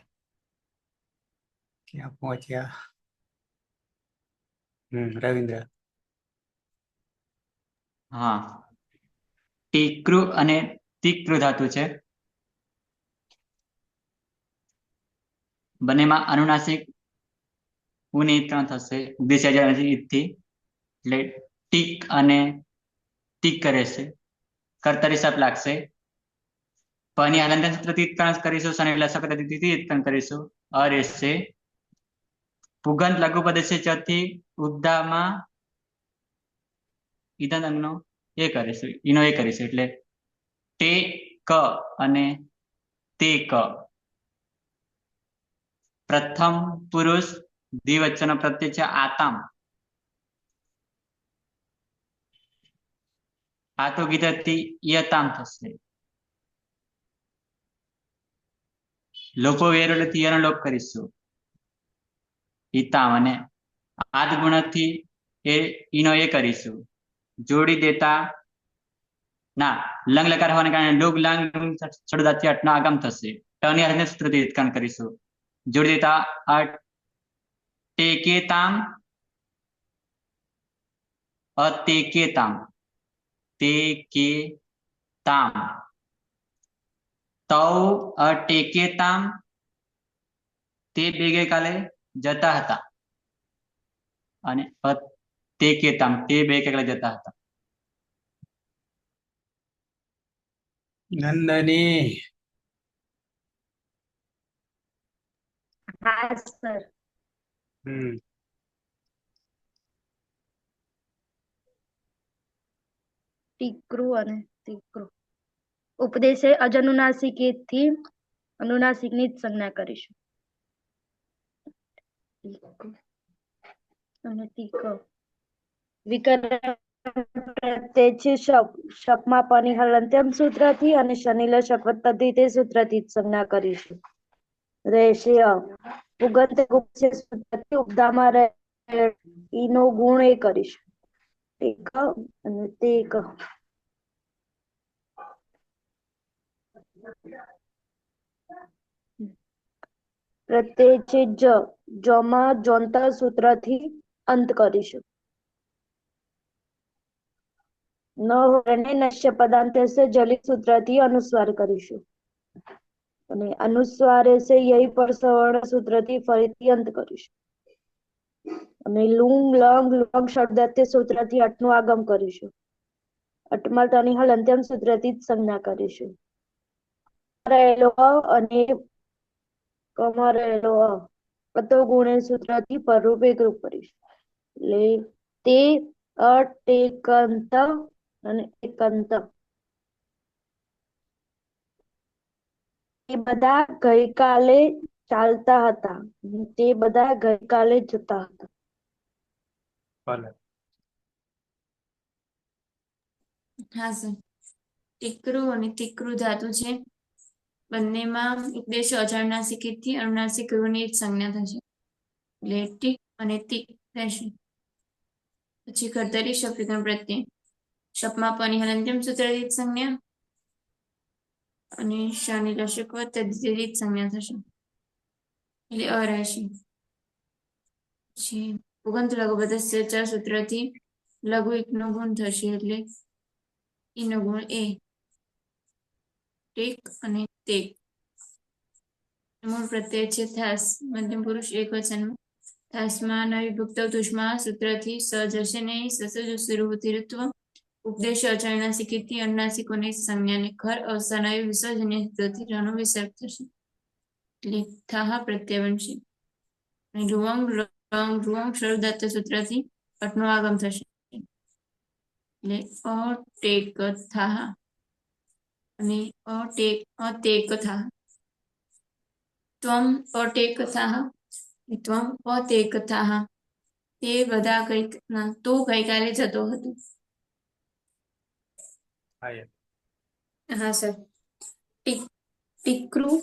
ક્યાં પહોંચ્યા. રવિન્દ્ર. હા, ટીકરું અને તીક્રું ધાતુ છે. બંનેમાં અનુનાસિક ઉની ત્રણ થશે ઉદ્દેશ્ય થી એટલે ટીક અને ટીક કરે છે. કર્તરી સપ લાગશે. પની હલંત્યમ સૂત્રથી વિકરણ કરીશું. શનિ લક્ષક પદ્ધતિથી વિકરણ કરીશું. અ રહેશે પુગંત લઘુપદસ્ય ચ થી ઉદ્દામાં ઈનો એ કરીશું. ઈનો એ કરીશું એટલે તે ક અને તે ક. પ્રથમ પુરુષ દ્વિવચન પ્રત્યય છે આતામ. આ તો ગીતાથી યતામ થશે. લોકો વેરોથી એનો લોપ કરીશું. હિતામ અને આદ ગુણથી ઈનો એ કરીશું. જોડી દેતા ના લંગ લકાર હોવાને કારણે લોગ લાંગ છોડદાથી અટનો આગમ થશે. ટની હાથને સૂત્રથી વિકરણ કરીશું. જોડી દેતા ટેકેતામ અટેકેતામ તે કે તામ તૌ અટેકેતામ તે બે ગઈકાલે જતા હતા અને તે કેતામ તે બે ગઈકાલે જતા હતા. નંદની હા સર. હમ ટીકરું અને તીકરું. ઉપદેશે અજનુનાસિકેથી અનુનાસિકની જ સંજ્ઞા કરીશું. ટીક અને તીક વિકરણ પ્રત્યય છે શપમાં પની હલંત્યમ સૂત્રથી અને શનિલશક વત્તા તે સૂત્રથી જ સંજ્ઞા કરીશું. રહેશે ઉગંત ગુપ્ત સૂત્રથી ઉપધામાં રહે ઈનો ગુણ એ કરીશું. ટેક અને તેક. પ્રત્યય છે જમાં જોંતા સૂત્રથી અંત કરીશું. ન હોરને નશ્ય પદાંતસ્ય જલિત સૂત્રથી અનુસ્વાર કરીશું. અને અનુસ્વારે છે યહી પર સવર્ણ સૂત્રથી ફરીથી અંત કરીશું. અને લુંગ લંગ લુંગ શબ્દાર્થ સૂત્રથી અટનું આગમ કરીશું. અટમાં તની હલ અંત્યમ સૂત્રથી જ સંજ્ઞા કરીશું. રહેલો અને કમાં રહેલો અતો ગુણે સૂત્રથી પરરૂપ એકરૂપ કરીશું. એટલે તે અટેકંત અને એકંત એ બધા ગઈકાલે ચાલતા હતા. તે બધા ગઈકાલે જતા હતા. ભલે. હા સર. ટીકરું અને તીકરું ધાતુ છે. બંનેમાં ઉપદેશ અજાણનાસિકથી અનુનાસિક રૂની જ સંજ્ઞા થશે. એટલે ટીક અને તીક રહેશે. પછી કર્તરી શબ્દના પ્રત્યય શપમાં પની હલંત્યમ સૂત્રથી જ સંજ્ઞા અને શાની લશક તદ્ધિથી જ સંજ્ઞા થશે. એટલે અ રહેશે. પછી પુગંત લઘુ પદસ્ય ચ સૂત્રથી લઘુ એકનો ગુણ થશે. એટલે ઈનો ગુણ એ. ટેક અને તેક. મૂળ પ્રત્યય છે થાસ મધ્યમ પુરુષ એકવચનમાં. થાસમાં ન વિભક્ત તુષ્મા સૂત્રથી સ જશે નહીં સસજુસ્વરૂપતિત્વ ઉપદેશ અચારણાસિકથી અનુનાસિકોની સંજ્ઞાને ખર અવસાનાયુ વિસર્જન્ય સૂત્રથી રનો વિસર્ગ થશે. એટલે થાહ પ્રત્યય બનશે. અને રૂવંગ રંગ રૂવંગ શરૂદાત્ત સૂત્રથી અટનો આગમ થશે. એટલે અટેક થાહ અને અટેક થાહ. ત્વમ અટેકથાહ ત્વમ અટેકથાહ. તે બધા તો ગઈકાલે જતો હતો. હા સર. ટીકરું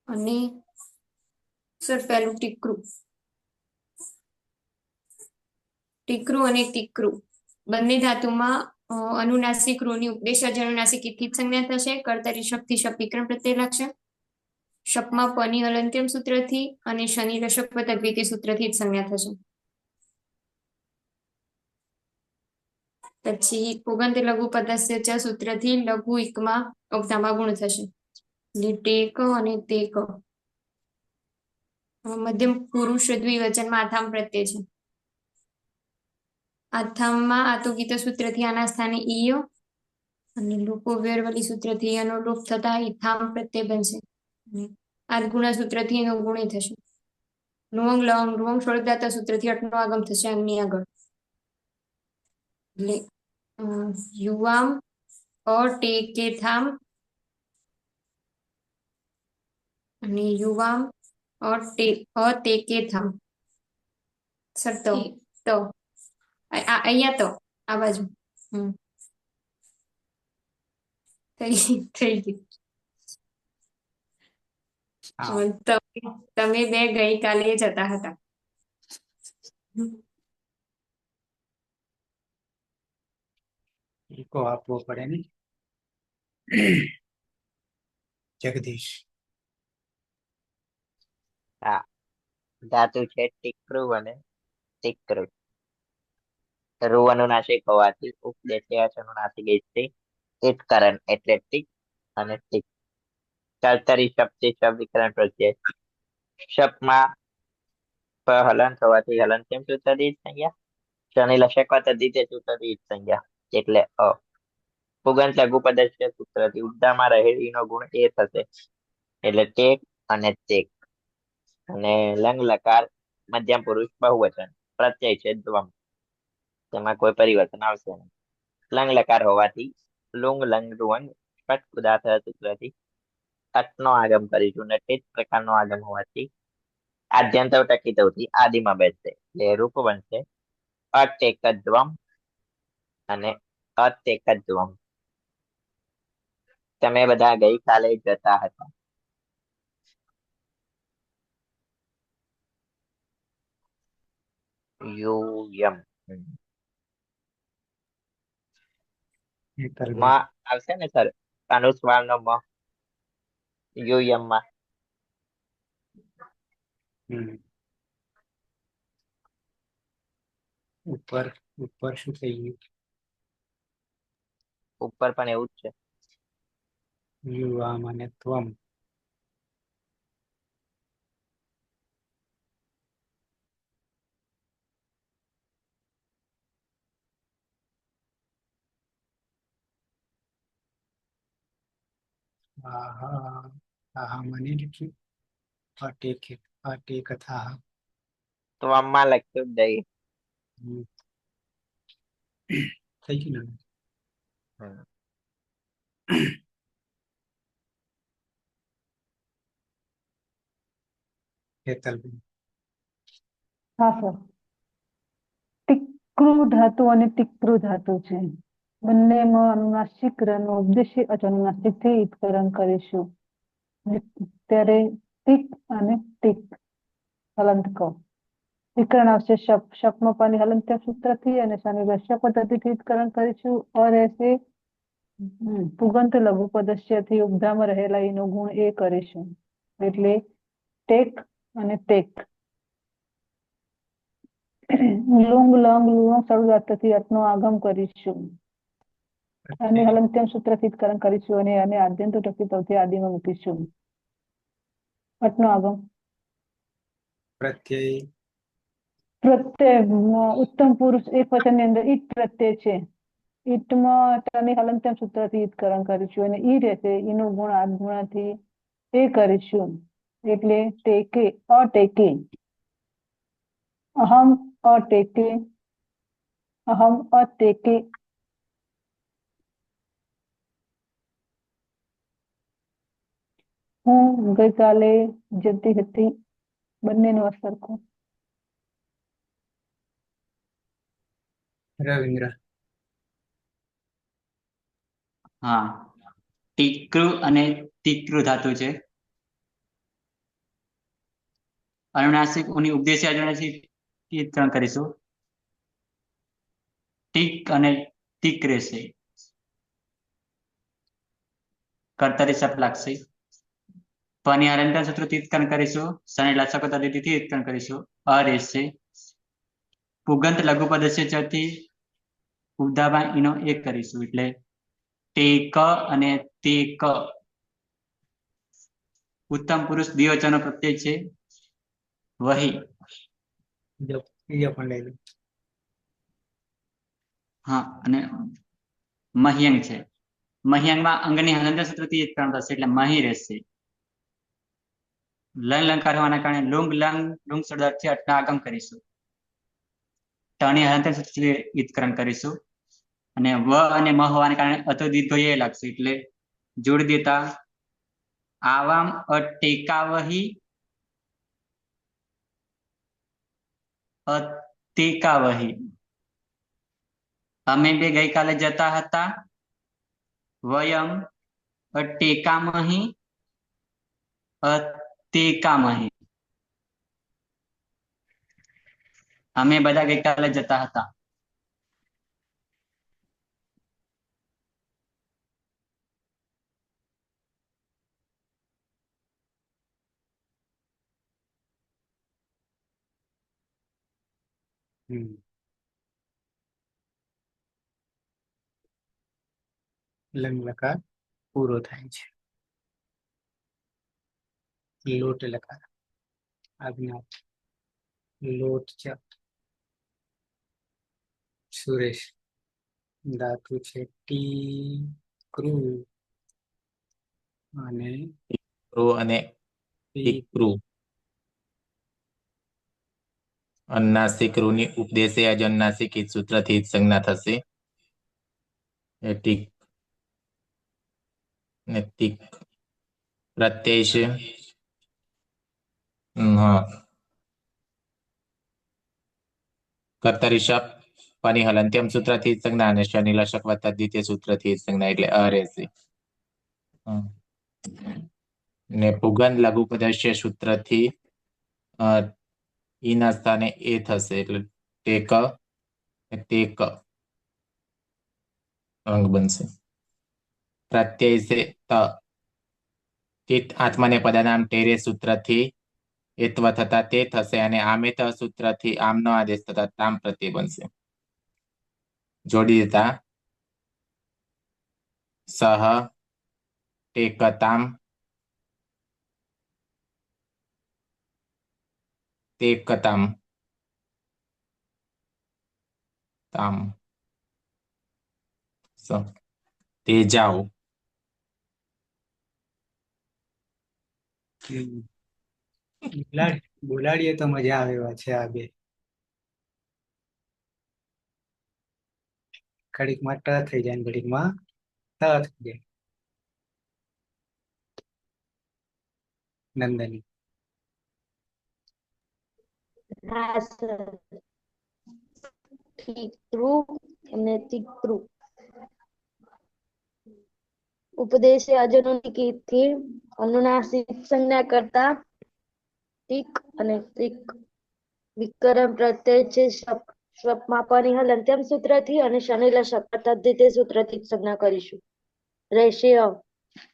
અને સર પહેલું ટીકરું. ટીકરું અને તીકરું બંને ધાતુમાં અનુનાસિક રૂની ઉપદેશ અનુનાસિક થી જ સંજ્ઞા થશે. કર્તરી શક્તિ શપ વિક્રમ પ્રત્યય લાગશે. શપમાં પની હલંત્યમ સૂત્રથી અને શનિ લશક તદ્વિતીય સૂત્રથી જ સંજ્ઞા થશે. પછી પુગંત લઘુ પદસ્ય ચ સૂત્રથી લઘુ એકમાં અવધામાં ગુણ થશે. ટેક અને તેક મધ્યમ પુરુષ દ્વિવચનમાં આથામ પ્રત્યય છે. આથામમાં આતુગીત સૂત્રથી આના સ્થાને ઈયો અને લોકો વેરવલી સૂત્રથી અનુરૂપ થતા ઈથામ પ્રત્યય બનશે. આદગુણા સૂત્રથી એનો ગુણી થશે. લુવંગ લંગ લુવંગ શોધદાતા સૂત્રથી અટનો આગમ થશે અગ્નિ આગળ. એટલે યુવામ અટેકે થામ અને યુવામ અટેકે થામ. સર તો અહીંયા તો આ બાજુ થઈ ગયું. તમે બે ગઈકાલે જતા હતા. ઈકો આપવો પડે ને. જગદીશ. હા. ધાતુ છે ટીકરું અને તીકરું. રૂ અનુનાસિક હોવાથી ઉપદેશ અનુનાસિક ઈટકરણ એટલે ટીક અને ટીક. કર્તરી શબ્દ શબ્દ વિકરણ પ્રત્યય શપમાં હલન થવાથી હલંત્યમ સૂત્રથી સંજ્ઞા. શનિ લશક તદ્ધિતીય સૂત્રથી સંજ્ઞા એટલે અ. પુગંત લઘુ પદસ્ય સૂત્રથી ઉદ્દામાં રહેલીનો ગુણ એ થશે. એટલે ટેક અને તેક. અને લંગ લકાર મધ્યમ પુરુષ બહુવચન, પ્રત્યય છે દ્વમ, તેમાં કોઈ પરિવર્તન આવશે નહીં. લંગ લકાર હોવાથી લુંગ લંગ રુવંગ પટ ઉદાત સૂત્રથી અટનો આગમ કરીશું અને તે જ પ્રકારનો આગમ હોવાથી આદ્યંત ટકીતવથી આદિમાં બેસશે એટલે રૂપ બનશે અટેકદ્વમ અને અટેકદ્વમ. તમે બધા ગઈકાલે જતા હતા. યુયમ હેતલબેન. માં આવશે ને સર, અનુસ્વાર નો મ યુયમ માં. હમ. ઉપર ઉપર શું થઈ ગયું? ઉપર પણ એવું જ છે. યુવામ અને ત્વમ. આહા આહા મને લખ્યું અટેકે અટેકથા. તો આમાં લખ્યું જ નહીં. હમ. થઈ ગયું ને? હમ. હેતલબેન. હા સર. ટીકૃ ધાતુ અને ટીકૃ ધાતુ છે. બંનેમાં અનુનાસિક રનો ઉદ્દેશ્ય અનુનાસિકથી ઈત્કરણ કરીશું. ત્યારે ટીક અને ટીક હલંત કહો. વિકરણ આવશે શપ. શપમાં પાણી હલંત્ય સૂત્રથી અને સાની રસ્ય પદ્ધતિથી ઈત્કરણ કરીશું. રહેશે પુગંત લઘુ પદસ્યથી ઉપધામાં રહેલા એનો ગુણ એ કરીશું. એટલે ટેક અને ટેક. લુંગ લંગ લુણ શરૂઆતથી અર્થનો આગમ કરીશું અને હલંત્યમ સૂત્રથી ઈત્કરણ કરીશું અને આદ્યંત ટકીતવથી આદિમાં મૂકીશું. અર્થનો આગમ પ્રત્યય પ્રત્યય ઉત્તમ પુરુષ એક વચનની અંદર ઈટ પ્રત્યય છે. ઈટમાં તને હલંત્યમ સૂત્રથી ઈત્કરણ કરીશું અને ઈ રહેશે ઈનો ગુણ આદગુણાથી એ કરીશું. એટલે ટેકે અટેકે. અહમ અટેકે અહમ અટેકે. હું ગઈકાલે જતી હતી. બંનેનો સરખો. રવિન્દ્ર. હા, ટીકૃ અને તીકૃ ધાતુ છે. અનુનાસિક ઉની ઉપદેશી અનુનાસિક ઈત્કરણ કરીશું. ટીક અને ટીક રહેશે. કર્તરી શબ્દ લાગશે. પની હલંત્યમ સૂત્રથી ઈત્કરણ કરીશું. શનિ લસકો પદ્ધતિથી ઈત્કરણ કરીશું. અ રહેશે. પુગંત લઘુ પદસ્યથી ઉદ્ધામાં ઈનો એક કરીશું એટલે ટેક અને તેક. ઉત્તમ પુરુષ દ્વિવચનનો પ્રત્યય છે. વહી. બીજો પણ લઈ લો. હા, અને મહ્યંગ છે. મહ્યંગમાં અંગની હલંત્યમ સૂત્રથી ઈત્કરણ થશે એટલે મહી રહેશે. લંગ લંકાર હોવાના કારણે લુંગ લંગ લુંગ શબ્દાર્થથી અર્થના આગમ કરીશું. ટની હલંત્યમ સૂત્રથી ઈત્કરણ કરીશું. અને વ અને મ હોવાને કારણે અતો દીર્ઘ એ લાગશે એટલે જોડી દેતા આવામ અટેકાવહી અટેકાવહી. અમે બે ગઈકાલે જતા હતા. વયમ અટેકામહી અટેકામહી. અમે બધા ગઈકાલે જતા હતા. લંગ લકાર પૂરો થાય છે. લોટ લકાર આજ્ઞા લોટ ચ. સુરેશ. ધાતુ છે ટી ક્રુ અને અને ટીકૃ. અનુનાસિક રૂની ઉપદેશે અજનુનાસિક હિત સૂત્રથી હિત સંજ્ઞા થશે. એ ટીક ને ટીક પ્રત્યય છે. હા, કર્તરી શપ પરિહલ અંત્યમ સૂત્રથી હિત સંજ્ઞા અને શનિ લશક વત્તા દ્વિતીય સૂત્રથી હિત સંજ્ઞા એટલે અ રહેશે. ને પુગંધ લઘુ પદસ્ય સૂત્રથી ઈના સ્થાને એ થશે એટલે ટેક ટેક અંગ બનશે. પ્રત્યય છે ત ચિત્ત આત્માને પદનામ ટેરે સૂત્રથી એત્વ થતા તે થશે અને આમેત સૂત્રથી આમનો આદેશ થતા તામ પ્રત્યય બનશે. જોડી દેતા સહ ટેકતામ તેકતામ તામ તે જાઓ. બોલાડીએ તો મજા આવે એવા છે આ બે. ઘડીકમાં ટ થઈ જાય ને ઘડીકમાં ત થઈ જાય. નંદની હા સર. ઠીકરું અને તીકરું. ઉપદેશે અજનુની કીર્તિ અનુનાસિક સંજ્ઞા કરતા ટીક અને ટીક વિકર્મ પ્રત્યય છે. શ્વપમાં પરિહલ અંત્યમ સૂત્રથી અને શનિલશક દ્વિતીય સૂત્રથી સંજ્ઞા કરીશું. રહેશે અ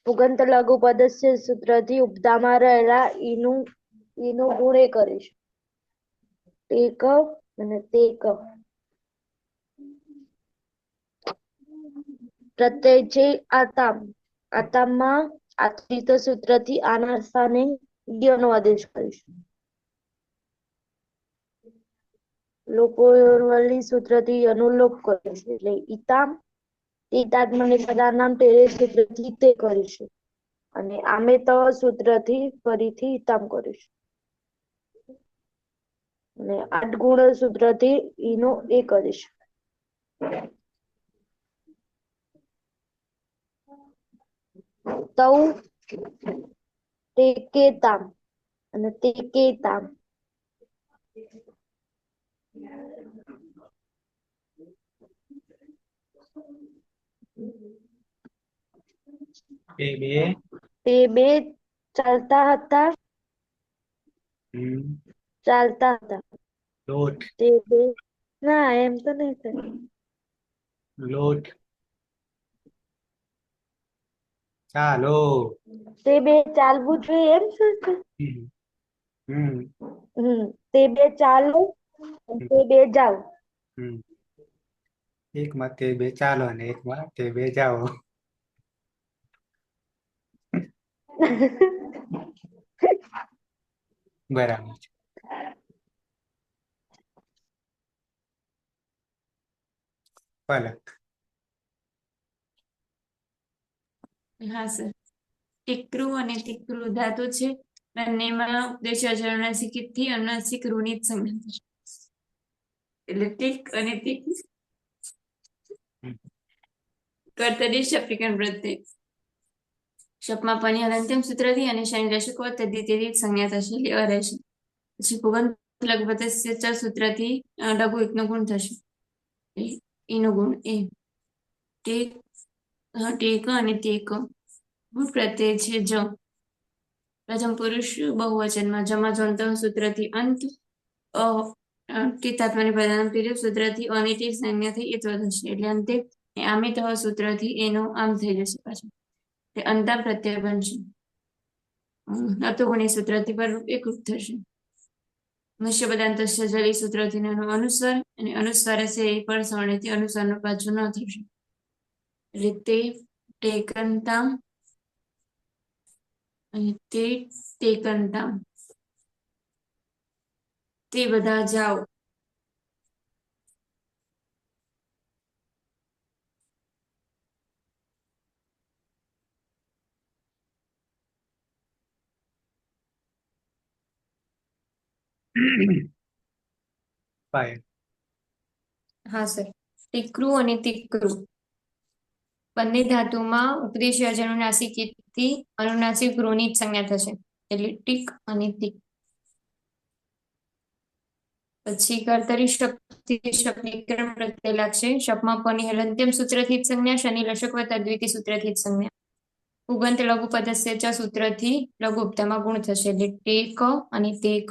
પુગંત લઘુ પદસ્ય સૂત્રથી ઉપધામાં રહેલા ઈનું ગુણ એ કરીશું. ટેક અને તેક પ્રત્યય છે આતામ. આતામમાં આત્મિક સૂત્રથી આના સ્થાને નો આદેશ કરીશું. લોકોની સૂત્રથી અનુલોપ કરીશું એટલે ઈતામ ઈતાત્મને પદાનામ ટેરે સૂત્રથી તે કરીશું અને આમે ત સૂત્રથી ફરીથી ઈતામ કરીશું અને 8 ગુણ સૂત્રથી ઈનો એ કરીશું. તૌ ટેકેતામ અને ટેકેતામ એ બે તે બે ચાલતા હતા લોટ તે બે ના એમ તો નહીં થાય. લોટ ચાલો. તે બે ચાલવું જોઈએ એમ શું છે? તે બે ચાલો તે બે જાઓ. એકમાં તે બે ચાલો અને એકમાં તે બે જાઓ. બરાબર છે. પલક હા સર. ટીકરું અને ટીકરું ધાતુ છે. બંનેમાં ઉપદેશ અજનુનાસિક થી અનુનાસિક ઋણિત સંજ્ઞા થશે. એટલે ટીક અને ટીક કર્તરી શપ્રિકન પ્રત્યય શપમાં પની અંતિમ સૂત્રથી અને શનિ દશકો દ્વિતીય સંજ્ઞા થશે એટલે અ રહેશે. પછી પુગંત લઘુપત સૂત્રથી લઘુ એકનો ગુણ થશે. એનો ગુણ એ ટેક અને તેક પ્રત્યય છે જ. પ્રથમ પુરુષ બહુવચનમાં જમા જોંત સૂત્રથી અંત ટીતાત્માની પ્રધાન પીર સૂત્રથી અનિટી સંજ્ઞા થઈ એ થશે એટલે અંતે આમિત સૂત્રથી એનો આમ થઈ જશે પાછું અંતા પ્રત્યય બનશે. અતુગુણી સૂત્રથી પર એકરૂપ થશે. નશ્ય પદાંત જલી સૂત્રથી અનુસ્વાર અને અનુસ્વાર છે એ પર સવર્ણથી અનુસ્વારનો પાછું ન થશે એટલે તે ટેકંતામ અને તે ટેકંતામ તે બધા જાઓ. પાયલ. હા સર, ટીકરું અને તીકરું બંને ધાતુમાં ઉપદેશ અનુનાસિકથી અનુનાસિક રૂની જ સંજ્ઞા થશે, એટલે ટીક અને તીક. પછી કર્તરી શક્તિ શક્તિકરણ પ્રત્યય લાગશે. શપમાં પની હલંત્યમ સૂત્રથી જ સંજ્ઞા, શનિ લશક વત્તા દ્વિતીય સૂત્રથી જ સંજ્ઞા. ઉગંત લઘુ પદસ્ય ચ સૂત્રથી લઘુ ઉપધામાં ગુણ થશે, એટલે ટેક અને તેક.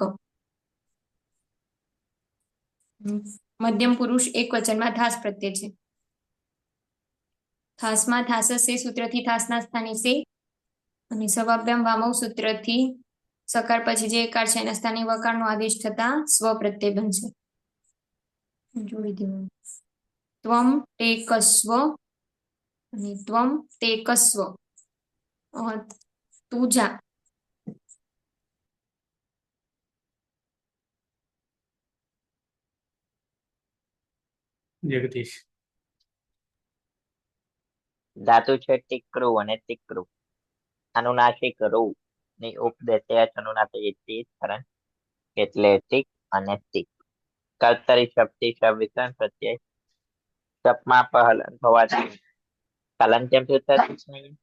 મધ્યમ પુરુષ એક વચનમાં થાસ પ્રત્યય છે. થાસમાં થાસ સે સૂત્રથી થાસના સ્થાને સે, અને સવાભ્યામ વામવ સૂત્રથી સકાર પછી જે એકાર છે એના સ્થાને વકારનો આદેશ થતા સ્વ પ્રત્યય બનશે. જોડી દેવાનું. ત્વમ ટેકસ્વ અને ત્વમ ટેકસ્વ. તું જા. જગદીશ. ધાતુ છે ટીકરું અને તીકરું. અનુનાસિક રૂ ની ઉપદેશ અનુનાસિક એટલે ટીક અને તીક. કર્તરી શક્તિ વિકરણ પ્રત્યય શપમાં હલંત હોવાથી હલંત્યમ સૂત્રથી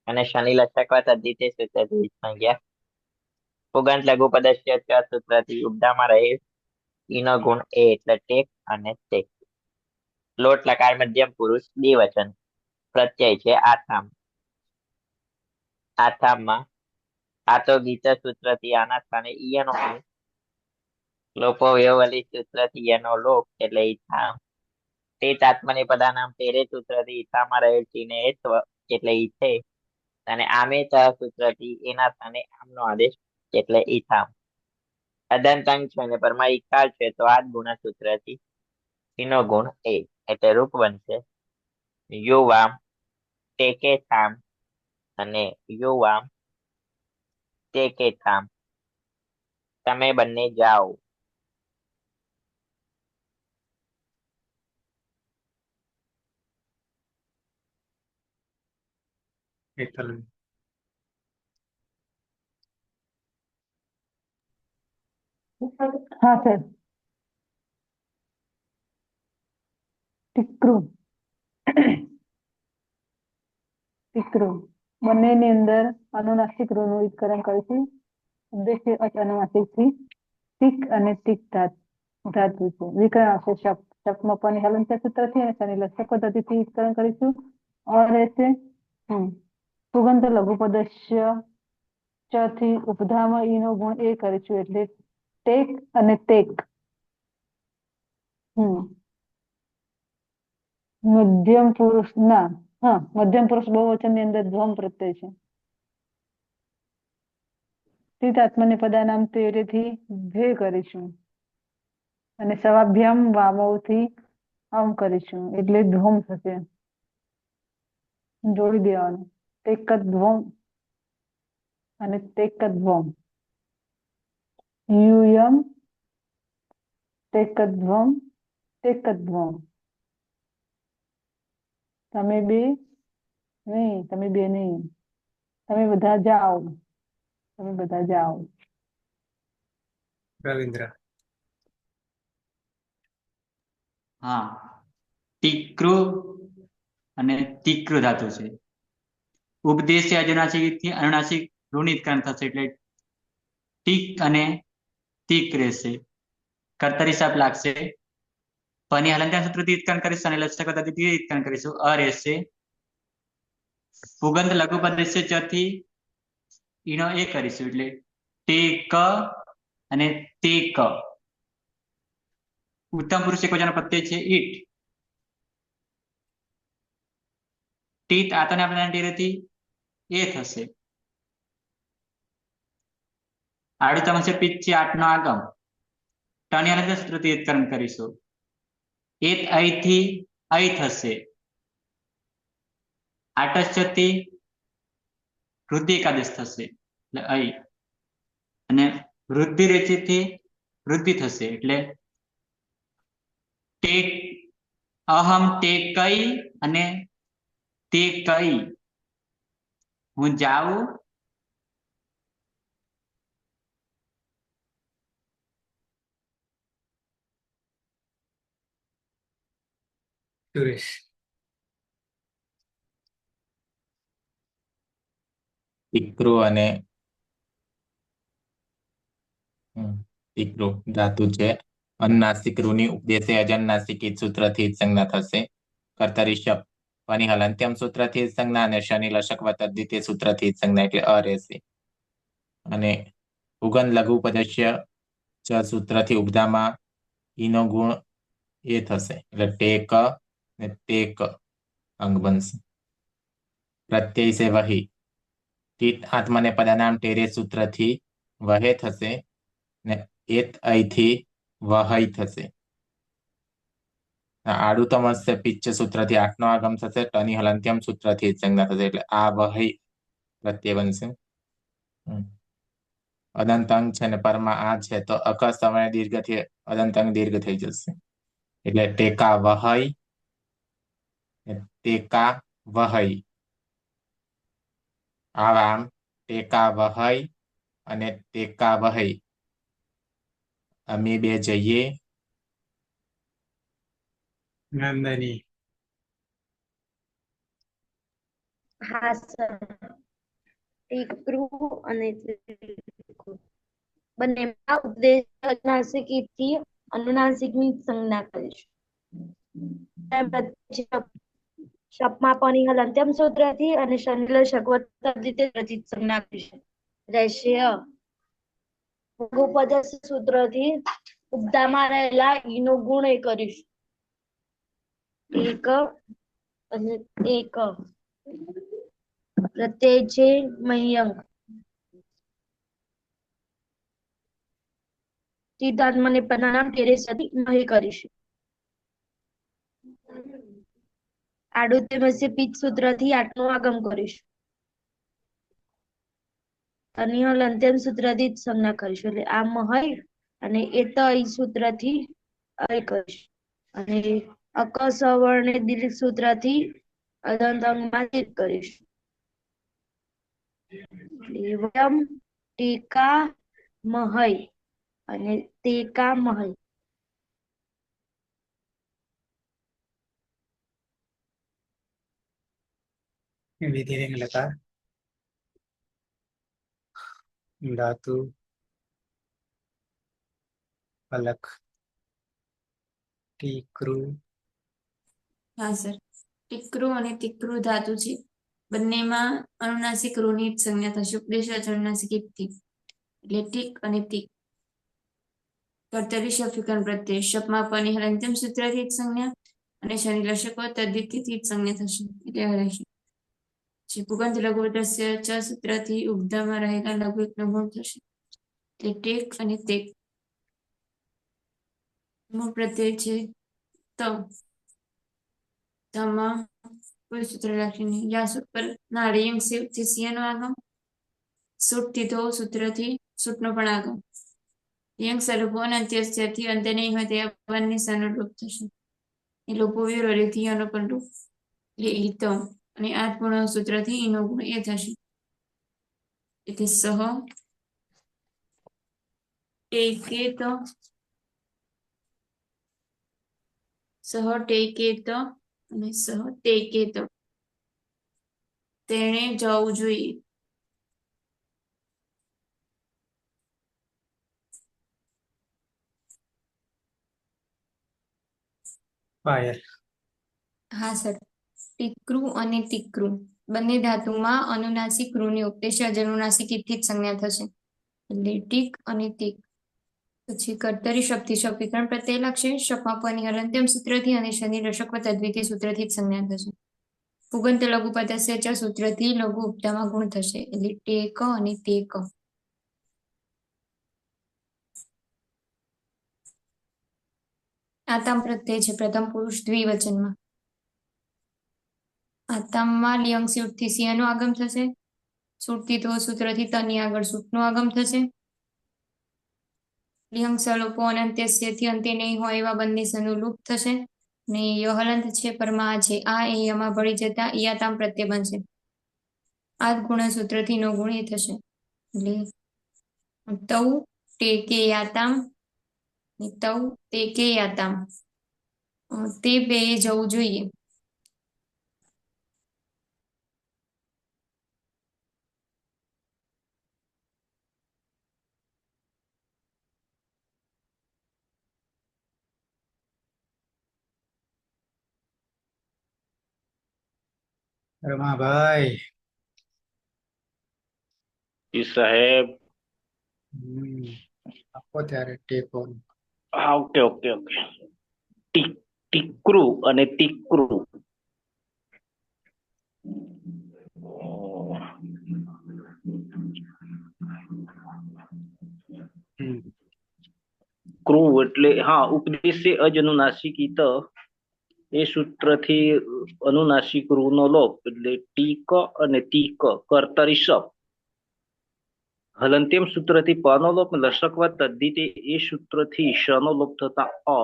અને શનિ લક્ષકવાત અદ્વિતીય સૂત્રથી સંજ્ઞા. પુગંત લઘુ પદસ્ય ચ સૂત્રથી ઉપધામાં રહે ઈનો ગુણ એ એટલે ટેક અને ટેક. લોટ લકાર મધ્યમ પુરુષ દ્વિવચન પ્રત્યય છે આથામ. આથામમાં આ તો ગીત સૂત્રથી આના સ્થાને ઈયનો લોપો વ્યવલી સૂત્રથી એનો લોપ એટલે ઈથામ. તે આત્મની પદાનામ તેરે સૂત્રથી ઈથામાં રહેલ ચીને એટલે ઈથે, અને આમે સૂત્રથી એના સ્થાને આમનો આદેશ એટલે ઈથામ. અદંતંગ છે અને પરમાં ઈકાર છે તો આ જ ગુણ સૂત્રથી એનો ગુણ એ એટલે રૂપ બનશે યુવામ ટેકે થામ અને યુવામ ટેકે થામ. તમે બંને જાઓ. હેતલ. હા સર. ટીકરું ટીકરું બંનેની અંદર અનુનાસિક રૂનું ઉચ્ચારણ કરીશું. ઉદ્દેશ્ય અનુનાસિકથી ટીક અને ટીક ધાતુ છે. વિકરણ આવશે શપ. શપમાં પણ હલંત્ય સૂત્રથી અને શનિ લક્ષક પદ્ધતિથી ઉચ્ચારણ કરીશું. રહેશે સુગંધ લઘુ પદસ્ય ચ થી ઉપધામાં ઈનો ગુણ એ કરીશું, એટલે ટેક અને ટેક. મધ્યમ પુરુષ ના મધ્યમ પુરુષ બહુવચન ની અંદર ધ્વમ પ્રત્યય છે. સ્થિત આત્મની પદાનામ તેરેથી ભે કરીશું, અને સવાભ્યામ વામવથી આમ કરીશું, એટલે ધ્વમ થશે. જોડી દેવાનું. ટેક ધ્વમ અને ટેક ધ્વમ. યુયમ ટેક ધ્વમ ટેક ધ્વમ. તમે બે નહીં, તમે બે નહીં, તમે બધા જાઓ. તમે બધા જાઓ. રવિન્દ્ર. હા, ટીકરું અને તીક્ર ધાતુ છે. ઉપદેશ અનુનાસિકથી અનુનાસિક ઋણિતકરણ થશે, એટલે ટીક અને તીક રહેશે. કર્તરી શપ લાગશે. પની હલંત્યા સૂત્રથી ઉત્કરણ કરીશું અને લક્ષક પદ્ધતિથી ઉત્કરણ કરીશું. અ રહેશે. પુગંત લઘુ પદસ્ય ચ થી ઈનો એ કરીશું, એટલે ટેક અને તેક. ઉત્તમ પુરુષ એકવચન પ્રત્યય છે ઈટ. ટીત આતોના પ્રધાન ટેરેથી એ થશે. આડું છે પિચ્છી 8 નો આગમ. ટની હલંત્ય સૂત્રથી ઉત્કરણ કરીશું. એત અહીંથી અહીં થશે. આટસ્યથી વૃદ્ધિ એકાદેશ થશે, એટલે અહીં. અને વૃદ્ધિ રેચિથી વૃદ્ધિ થશે, એટલે ટેક અહમ ટેકઈ અને તે કઈ. હું જાઉં. સુરેશ. ટીકરું અને ટીકરું ધાતુ છે. અનુનાસિક રૂની ઉપદેશે અજનુનાસિક ઈત સૂત્રથી જ સંજ્ઞા થશે. કર્તરી શપ પનિહલ અંત્યમ સૂત્રથી જ સંજ્ઞા અને શનિ લશક વત્તા દ્વિતીય સૂત્રથી જ સંજ્ઞા એટલે અ રહેશે. અને ઉગન લઘુ પદસ્ય ચ સૂત્રથી ઉપધામાં ઈનો ગુણ એ થશે એટલે ટેક ને તેક અંગ બનશે. પ્રત્યય સે વહી ટીટ આત્મને પદનામ ટેરે સૂત્રથી વહે થશે ને એત અહીંથી વહઈ થશે. આડું તમસ્ય પિચ્ચ સૂત્રથી 8 નો આગમ થશે. ટની હલંત્યમ સૂત્રથી જ સંજ્ઞા થશે એટલે આ વહઈ પ્રત્યય બનશે. અદંતંગ છે ને પરમાં આ છે તો અક સવર્ણ દીર્ઘથી અદંતંગ દીર્ઘ થઈ જશે એટલે ટેકા વહઈ ટેકા વહઈ. આમ ટેકા વહઈ અને ટેકા વહઈ અમે બે જઈએ. નંદની. હા સર. ટીકરું અને ટીકરું બંનેમાં ઉપદેશ અનુનાસિક ઈથી અનુનાસિકની સંજ્ઞા કરીશું. શપમાં પનિહલ અંત્યમ સૂત્રથી અને શનિલશક વત્તા દ્વિતીય સંજ્ઞા કરીશું. રહેશે લઘુપદસ્ય સૂત્રથી ઉપધામાં રહેલા ઈનો ગુણ એ કરીશું. એક અને એક પ્રત્યય છે મહ્યંક. તીર્થાત્મને પદનામ ટેરે સતી મહી કરીશું. આડુત્તમસ્ય પિત્ત સૂત્રથી 8 નો આગમ કરીશું. અનિહલ અંત્યમ સૂત્રથી જ સંજ્ઞા કરીશું એટલે આ મહય અને એત ઈ સૂત્રથી અય કરીશું. અને અક સવર્ણ દીર્ઘ સૂત્રથી અદંત અંગમાં દીર્ઘ કરીશું. વયમ ટીકા મહય અને તેકા મહય. વિધિલિંગ લકાર. ધાતુ અલક. ટીકરું. હા સર. ટીકરું અને તીકરું ધાતુ છે. બંનેમાં અનુનાસિક રૂની જ સંજ્ઞા થશે. ઉપદેશ અનુનાસિક ઈથી એટલે ટીક અને તીક. કર્તરી શફિકન પ્રત્યય શપમાં પનિહલ અંતિમ સૂત્રથી જ સંજ્ઞા અને શનિ લશક વત્તા દ્વિતીયથી જ સંજ્ઞા થશે એટલે રહેશે. પુગંત લઘુ પદસ્ય ચ સૂત્રથી ઉપધામાં રહેલા લઘુ એકનો ગુણ થશે એટલે ટેક અને તેક. મૂળ પ્રત્યય છે ત. તમાં કોઈ સૂત્ર રાખીને યા સૂત્ર પર નાળિયેંગ થી સિંહનો આગમ. સૂટ તીધો સૂત્રથી સૂટનો પણ આગમ. યંગ સલુપો અને અંત્યસ્યથી અંતે નહીં હોય તે બંને સનુરૂપ થશે. એ લોકો વિરોધીથી એનો પણ રૂપ એટલે હિત અને 8 ગુણ સૂત્રથી એનો ગુણ એ થશે એટલે સહ ટેકેત સહ ટેકેત અને સહ ટેકેત. તેણે જવું જોઈએ. પાયલ. હા સર. ટીકરું અને તીકરું બંને ધાતુમાં અનુનાસિક રૂની ઉપદેશ અનુનાસિક ઈથી જ સંજ્ઞા થશે એટલે ટીક અને તીક. પછી કર્તરી શક્તિ શક્તિકરણ પ્રત્યય લાગશે. શપમાં પનિહલ અંત્યમ સૂત્રથી અને શનિ લશક વત્તા દ્વિતીય સૂત્રથી જ સંજ્ઞા થશે. પુગંત લઘુ પદસ્ય ચ સૂત્રથી લઘુ ઉપધામાં ગુણ થશે એટલે ટેક અને તેક. આતામ પ્રત્યય છે પ્રથમ પુરુષ દ્વિવચનમાં. આતામમાં લિયંગ સૂટથી સિંહનો આગમ થશે. સૂટથી તો સૂત્રથી તની આગળ સૂટનો આગમ થશે. લિયંગ સલોપો અને અંત્યસ્યથી અંતે નહીં હોય એવા બંને સનુરૂપ થશે. ને યહલંત છે પરમાં આ છે આ એમાં ભળી જતા યાતામ પ્રત્યય બનશે. આ ગુણ સૂત્રથી નો ગુણ એ થશે એટલે તૌ ટેકે યાતામ તૌ તેકે યાતામ. તે બે જવું જોઈએ. રમાભાઈ, જી સાહેબ. આપો ત્યારે ટેકો. હા, ઓકે ઓકે ઓકે. ટીકરું અને તીકરું. ક્રૂ એટલે હા, ઉપદેશે અજનુનાસિકિત એ સૂત્રથી અનુનાસિક રૂનો લોપ એટલે ટીક અને તીક કર્તરી શપ. હલંત્યમ સૂત્રથી પનો લોપ લસકવા તદ્ધિતે એ સૂત્રથી શનો લોપ થતા અ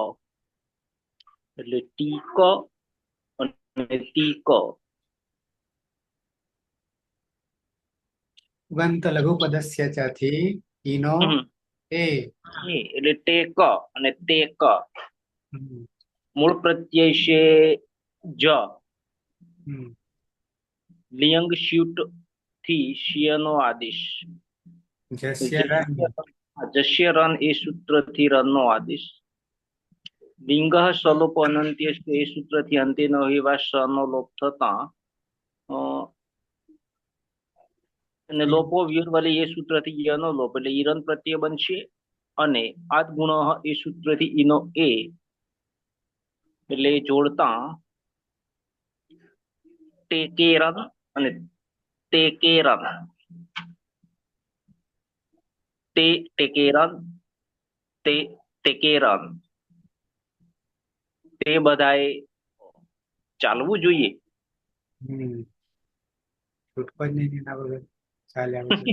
એટલે ટીક અને તીક. ઉગંત લઘુ પદસ્ય ચ થી ઈનો એ. એટલે ટેક અને તેક. હમ. મૂળ પ્રત્યય છે જ. લિયંગ શ્યુટ થી શિયનો આદેશ. જસ્ય રન. જસ્ય રન એ સૂત્રથી રનનો આદેશ. લિંગ સલોપ અનંત્ય એ સૂત્રથી અંતે નો એવા શનો લોપ થતા અને લોપો વ્યુર્વલી એ સૂત્રથી યનો લોપ એટલે ઈરન પ્રત્યય બનશે. અને આદ ગુણ એ સૂત્રથી ઈનો એ એટલે જોડતા ટેકેરન અને તેકેરન. તે ટેકેરન તે તેકેરન. તે બધાએ ચાલવું જોઈએ. છૂટકો જ નહીં એના વગર ચાલ્યા વગર.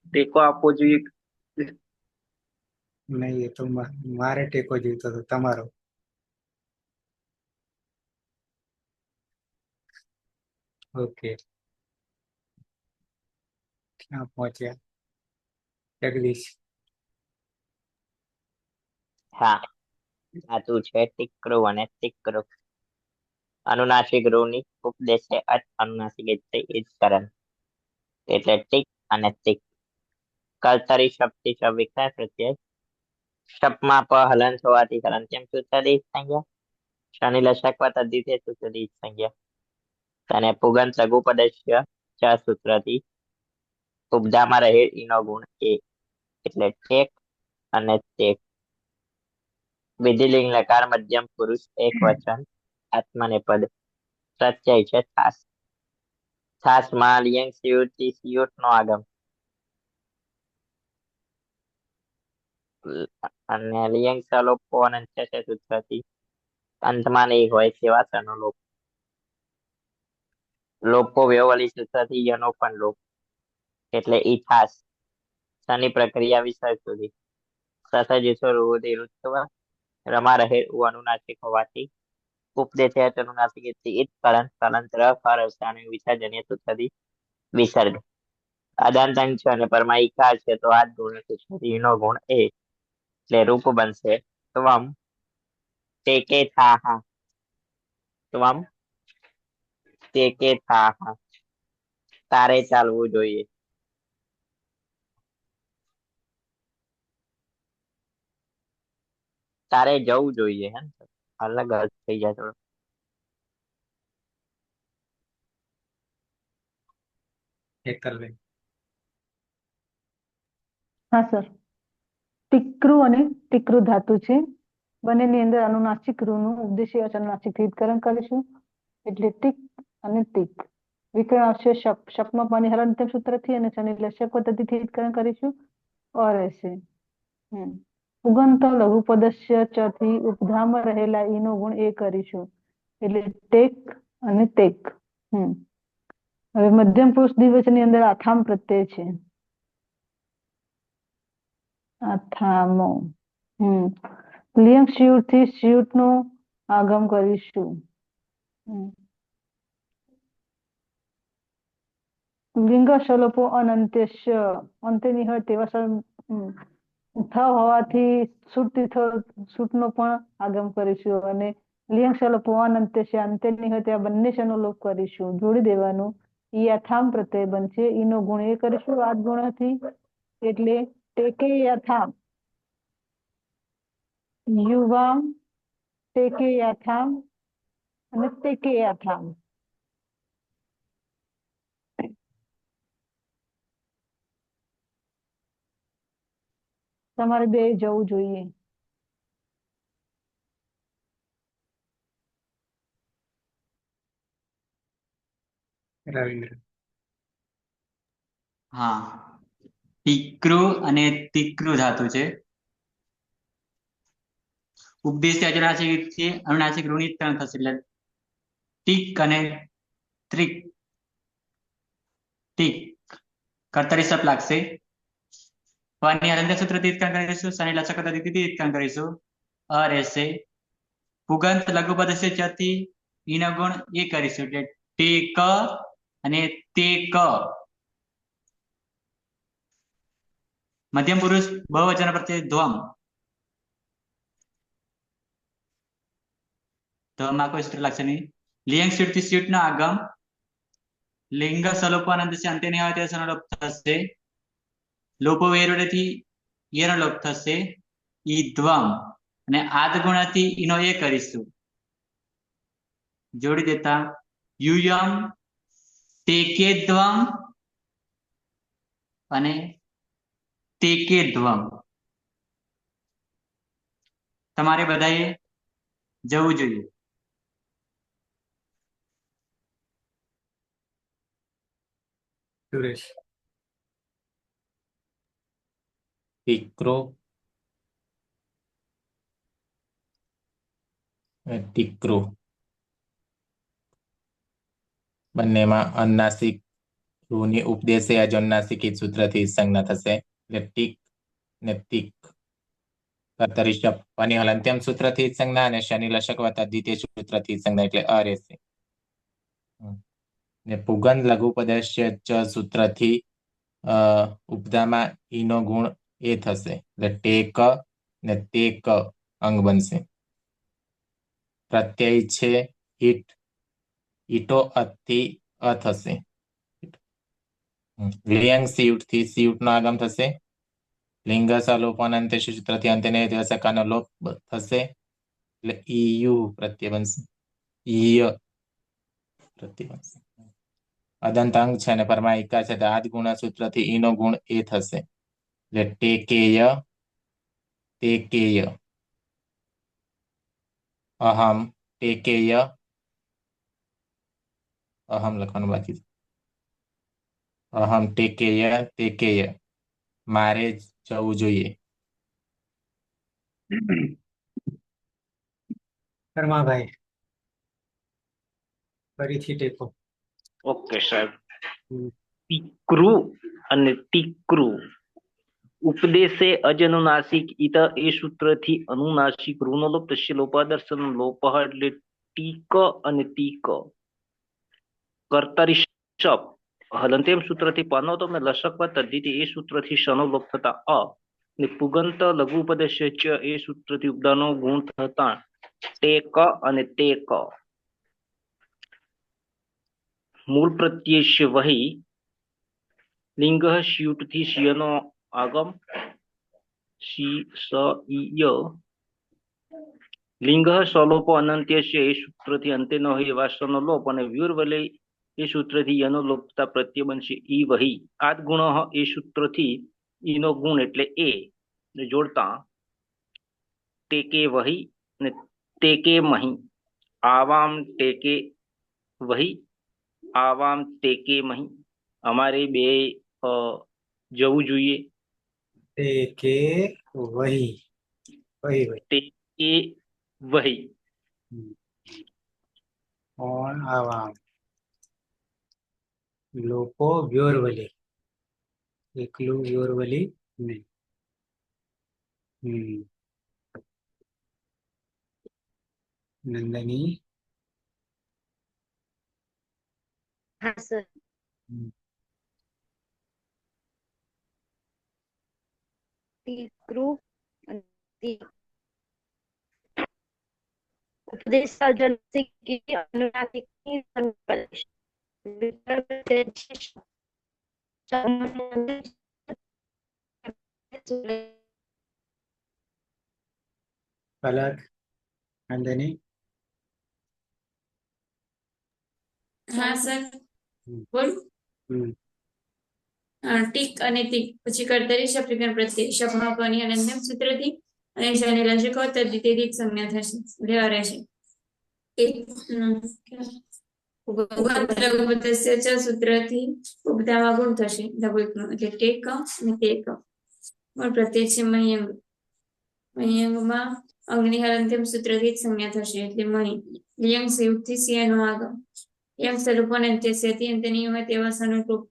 ટેકો આપવો જોઈએ. નહીં, એ તો મારે ટેકો જોઈતો હતો તમારો. ઓકે, ક્યાં પહોંચ્યા? જગદીશ. હા, સાચું છે. ટીકરું અને તીકરું. અનુનાસિક રૂની ઉપદેશે અનુનાસિક ઈજકરણ એટલે ટીક અને તીક. કર્તરી શબ્દથી શબ્દ વિખ્યાત પ્રત્યય. શબ્દમાં પ હલન હોવાથી હલંત્યમ સૂત્રથી સંજ્ઞા. શનિ લશકવા તદ્ધિતે સૂત્રથી સંજ્ઞા. અને પુગંત લઘુ પદસ્ય ચ સૂત્રથી ઉપધામાં રહે ઈનો ગુણ એ એટલે ટેક અને તેક. વિધિલિંગ લકાર મધ્યમ પુરુષ એક વચન આત્મનેપદ પ્રત્યય છે છાસ. છાસમાં લિયંગ સિયુટ થી સિયુટ નો આગમ અને લિયંગ સલોપો અનંત છે સૂત્રથી અંતમાં નહીં હોય તેવા સનો લોપ. લોપો વ્યવલી સૂત્રથી યનો પણ લોપ એટલે ઈ છાસ. શની પ્રક્રિયા વિસર્ગ સુધી સસજિસો રૂધી ઋત્વ રમા રહે અનુનાસિક હોવાથી ઉપદેશે અનુનાસિક કલન કલંત્ર ફર અવસાન વિસર્જનીય સૂત્રથી વિસર્ગ. અદાંતંગ છે અને પરમાઈકાર છે તો આ ગુણ સૂત્રથી નો ગુણ એ એટલે રૂપ બનશે ત્વમ તેકે થાહા. ત્વમ તેકે થાહા. તારે ચાલવું જોઈએ. તારે જવું જોઈએ. હે અલગ અર્થ થઈ જાય થોડો. એકલભાઈ. હા સર. ટીકરું અને ટીકરું ધાતુ છે. બંનેની અંદર અનુનાસિક રૂનું ઉપદેશી અનુનાસિક હિતકરણ કરીશું એટલે ટીક અને ટીક. વિકરણ આવશે શપ. શપમાં પાણી હલંત્યમ સૂત્રથી અને શનિ લશક પદ્ધતિથી હિતકરણ કરીશું. ઓર હશે ઉગંત લઘુ પદસ્ય ચ થી ઉપધામાં રહેલા ઈનો ગુણ એ કરીશું એટલે ટેક અને તેક. હવે મધ્યમ પુરુષ દ્વિવચનની અંદર આથામ પ્રત્યય છે. આથામો. લિયંગ શિયુટ થી શિયુટ નો આગમ કરીશું. લિંગ સલોપો અનંત્યસ્ય અંતે ની હોય તેવા થ હોવાથી સૂટનો પણ આગમ કરીશું અને લિયંગ શલોપો અંત્ય છે અંત્યની હોય ત્યાં બંને શનો લોપ કરીશું જોડી દેવાનું ઈ યથામ પ્રત્યય બનશે ઈનો ગુણ એ કરીશું આદ ગુણથી એટલે ટેકે યથામ યુવામ ટેકે યથામ અને ટેકે યથામ તમારે બે જવું જોઈએ. રવિન્દ્ર. હા, ટીકરું અને તીકરું ધાતુ છે. ઉપદેશ અનુનાસિકથી અનુનાસિક ઋણિતકરણ થશે એટલે ટીક અને ત્રિક ટીક કર્તરી સપ લાગશે. પની અનંત સૂત્રથી ઉત્કરણ કરીશું, શનિ લસક પદ્ધતિથી ઉત્કરણ કરીશું. અ રહેશે. પુગંત લઘુપદ છે જતી ઈનો ગુણ એ કરીશું એટલે ટેક અને તેક. મધ્યમ પુરુષ બહુવચન પ્રત્યે ધ્વમ. ધ્વમમાં કોઈ સૂત્ર લાગશે નહીં. લિયંગ સ્યુટથી સ્યુટનો આગમ. લિંગ સલોપો અનંત છે અંત્યની આવે ત્યારે સનો લોપ થશે. લોપો વેરોડેથી યનો લોપ થશે. ઈ ધ્વમ અને આદ ગુણથી ઈનો એ કરીશું. જોડી દેતા યુયમ ટેકે ધ્વમ અને ટેકે ધ્વમ. તમારે બધાએ જવું જોઈએ. સુરેશ. ટીકરો અને ટીકરો બંનેમાં અનુનાસિક રૂની ઉપદેશે અજોન્નાસિક સૂત્રથી સંજ્ઞા થશે એટલે ટીક ને તીક. કર્તરી શપ પની હલંત્યમ સૂત્રથી સંજ્ઞા અને શનિ લશક વત્તા દ્વિતીય સૂત્રથી સંજ્ઞા એટલે અ રહેશે. ને પુગંધ લઘુપદસ્ય ચ સૂત્રથી ઉપધામાં ઈનો ગુણ એ થશે એટલે ટેક ને તેક અંગ બનશે. પ્રત્યય છે ઈટ ઈટો અથી અ થશે. લિયંગ સીયુટથી સીયુટનો આગમ થશે. લિંગ સલોપન સૂત્રથી અંત્યને સકાનો લોપ થશે એટલે ઈયુ પ્રત્યય બનશે. ઈય પ્રત્યય બનશે. અદંત અંગ છે અને પરમાયિકા છે આદ ગુણ સૂત્રથી ઈનો ગુણ એ થશે એટલે ટેકેય તેકેય. અહમ ટેકેય અહમ લખવાનું બાકી છે. અહમ ટેકેય તેકેય મારે જવું જોઈએ. શર્માભાઈ ફરીથી ટેકો. ઓકે સાહેબ. ટીકરું અને ટીકરું ઉપદેશે અજનુનાસિક ઈત એ સૂત્રથી અનુનાસિક ઋનો લોપ તસ્ય લોપાદર્શન લોપ એટલે ટીક અને તીક. કર્તરી શપ હલંત્યમ સૂત્રથી પનો તો લશક તદ્ધિતિ એ સૂત્રથી શનો લોપ થતા અ ને પુગંત લઘુ ઉપદેશ્ય ચ એ સૂત્રથી ઉપદાનો ગુણ થતા ટેક અને તેક. મૂળ પ્રત્યેશ્ય વહી લિંગ શ્યુટથી શિયનો આગમ શી સ ઈય લિંગ સ્વલોપો અનંત્યસ્ય એ સૂત્રથી અંતે ન હોય એવા સ્વનો લોપ અને વ્યુર્વલય એ સૂત્રથી યનો લોપતા પ્રત્યય બનશે ઈ વહી. આદ ગુણ એ સૂત્રથી ઈનો ગુણ એટલે એ ને જોડતા ટેકે વહી ને ટેકે મહી. આવામ ટેકે વહી આવામ ટેકે મહી. અમારે બે જવું જોઈએ. ટેકે વહી વહી વહી. ટેકે વહી. ઓણ આવામ લોકો વ્યોરવલી એકલું વ્યોરવલી નહીં. નંદની હા સર. ટીકૃ અને તિક. ઉપદેશ જલસિકી અનુનાસિકની સંકલ્પ. વિકલ્પ છે પલક નંદની. હા સર હમ. બોલ. હમ. ટીક અને તિક પછી કર્તરી શબ્દગણ પ્રત્યય શબ્દમાં પની અનંતમ સૂત્રથી અને શનિ લશકો તદ્ધિત સંજ્ઞા થશે લેવા રહેશે. લઘુપતસ્ય ચ સૂત્રથી ઉપધામાં ગુણ થશે લઘુ એકનું એટલે ટેક અને તેક. પ્રત્યય છે મહ્યંગ. મહ્યંગમાં અંગની અંતિમ સૂત્રથી જ સંજ્ઞા થશે એટલે મહી. લિયંગ સંયુક્તથી સિયાનું આગમ. યંગ સ્વરૂપોને અંત્યસ્યથી અંતનીયમાં તેવા સનુરૂપ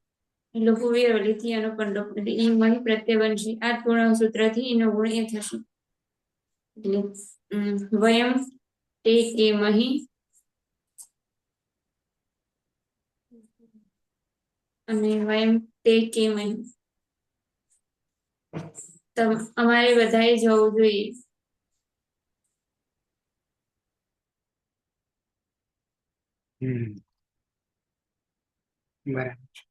લઘુ વિરવલીથી એનો કંડો એટલે ઈ મહી પ્રત્યય બનશે. આ પૂર્ણ સૂત્રથી એનો ગુણ એ થશે એટલે વયમ તે એ મહી અને વયમ તે કે મહી. અમારે બધાએ જવું જોઈએ. બરાબર.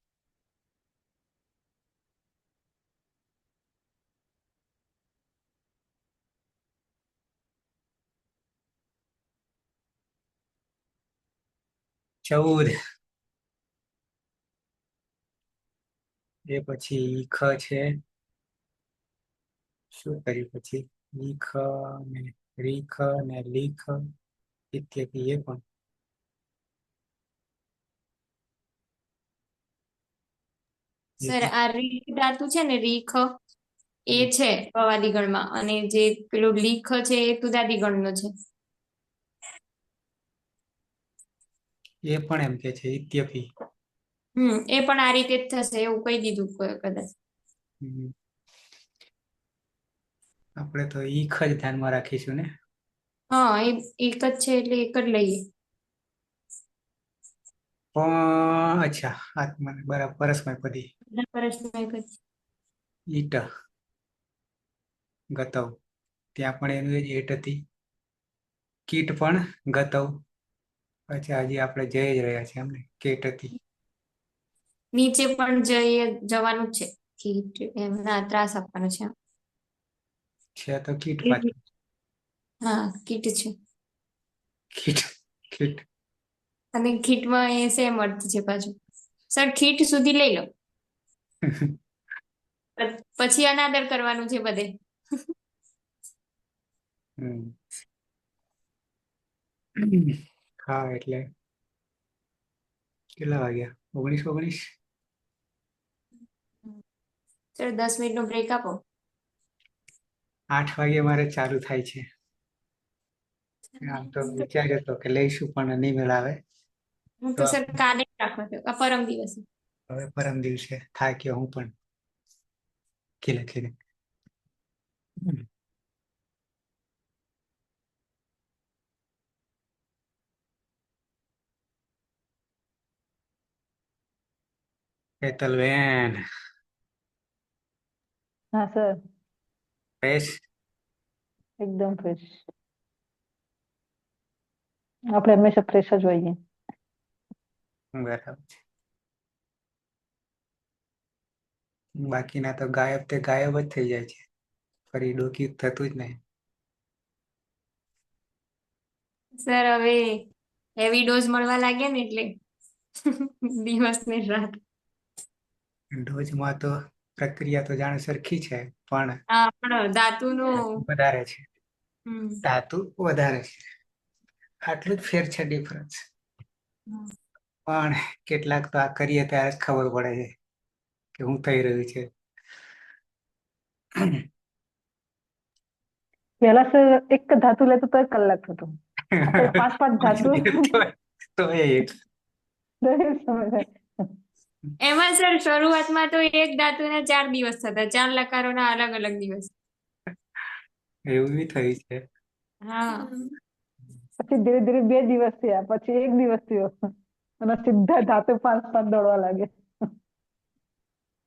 ચૌદ એ પછી ઈખ છે. શું કર્યું પછી ઈખ ને રીખ ને લીખ ઇત્યાદિ એ પણ સર આ રીખ ધાતુ છે ને રીખ એ છે પવાદીગણમાં અને જે પેલું લીખ છે એ તુદાદીગણ નો છે. એ પણ એમ કે છે ઇત્યપી. એ પણ આ રીતે જ થશે એવું કહી દીધું કદાચ. આપણે તો ઈખ જ ધ્યાનમાં રાખીશું ને. હા એ એક જ છે એટલે એક જ લઈએ. પણ અચ્છા આત્મા બરાબર પરસ્મય પદી ઈટ ગતવ ત્યાં પણ એનું એટ હતી. કીટ પણ ગતવ. અચ્છા હજી આપણે જઈ જ રહ્યા છીએ એમને કેટ હતી. નીચે પણ જવાનું છે કીટ એમના ત્રાસ આપવાનો છે. છે તો કીટ પાછું. હા કીટ છે. કીટ કીટ અને કીટમાં એ સેમ અર્થ છે પાછું. સર કીટ સુધી લઈ લો પછી અનાદર કરવાનું છે બધે. હા એટલે કેટલા વાગ્યા 19 સર 10 મિનિટ નો બ્રેક આપો. 8 વાગે મારે ચાલુ થાય છે. આમ તો વિચાર્યો હતો કે લઈશું પણ નહીં મેળાવે. હું તો સર કાલે રાખો છો પરમ દિવસે. હવે પરમ દિવસે થાક્યો હું પણ ખીલે ખીલે. હેતલબેન હા સર ફ્રેશ. એકદમ ફ્રેશ. આપણે હંમેશા ફ્રેશ જ હોઈએ. બરાબર છે. બાકીના તો ગાયબ તે ગાયબ જ થઈ જાય છે. ફરી ડોકી થતું જ નહીં. સર હવે હેવી ડોઝ મળવા લાગ્યા ને એટલે દિવસ ને રાત. ડોઝમાં તો પ્રક્રિયા તો જાણે સરખી છે પણ હા પણ ધાતુનું વધારે છે. ધાતુ વધારે છે. આટલું જ ફેર છે ડિફરન્સ. પણ કેટલાક તો આ કરીએ ત્યારે જ ખબર પડે છે કે શું થઈ રહ્યું છે. પેલા સર એક ધાતુ લેતો તો કલાક થતો. આપણે 5 ધાતુ તો એક એમાં સર શરૂઆતમાં તો એક ધાતુના 4 દિવસ થતા 4 લકારોના અલગ અલગ દિવસ. એવું બી થયું છે. હા પછી ધીરે ધીરે 2 દિવસ થયા પછી 1 દિવસ થયો અને સીધા ધાતુ 5 દોડવા લાગે.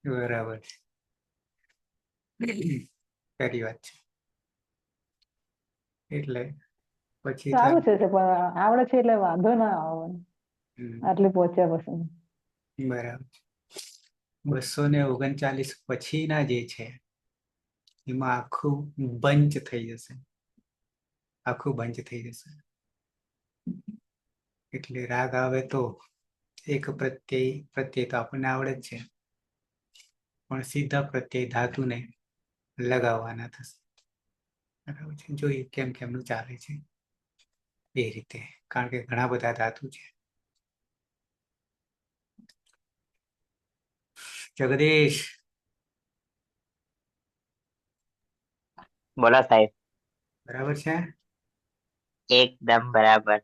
બરાબર. પહેલી વાત છે. એટલે પછી સારું છે પણ આવડે છે એટલે વાંધો ના આવે હમ, આટલી પહોંચ્યા પછી. બરાબર. 239 પછીના જે છે એમાં આખું બંચ થઈ જશે. આખું બંચ થઈ જશે. એટલે રાગ આવે તો એક પ્રત્યય તો આપણને આવડે જ છે, પણ સીધા પ્રત્યય ધાતુને લગાવવાના થશે. બરાબર છે. જોઈએ કેમ કેમનું ચાલે છે એ રીતે, કારણ કે ઘણા બધા ધાતુ છે. જગદીશ, બોલો સાહેબ. બરાબર છે. એકદમ બરાબર.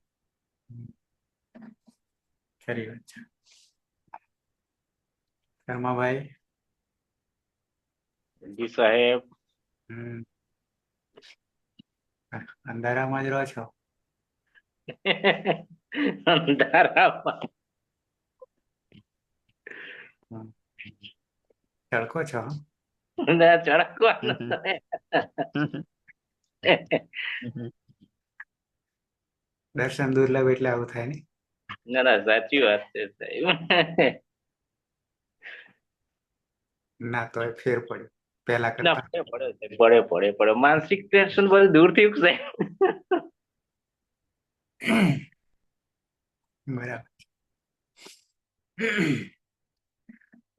ખરી વાત છે. શર્માભાઈ, જી સાહેબ. હમ, અંધારામાં જ રહો છો? અંધારામાં. હમ. તડકો છો? હં? ના, ચડકવાનું દર્શન દુર્લભ એટલે આવું થાય ને. ના ના, સાચી વાત છે સાહેબ. ના તો ફેર પડ્યો પેલા ના, કરતા. પડે. માનસિક ટેન્શન બધું દૂર થયું સાહેબ. બરાબર.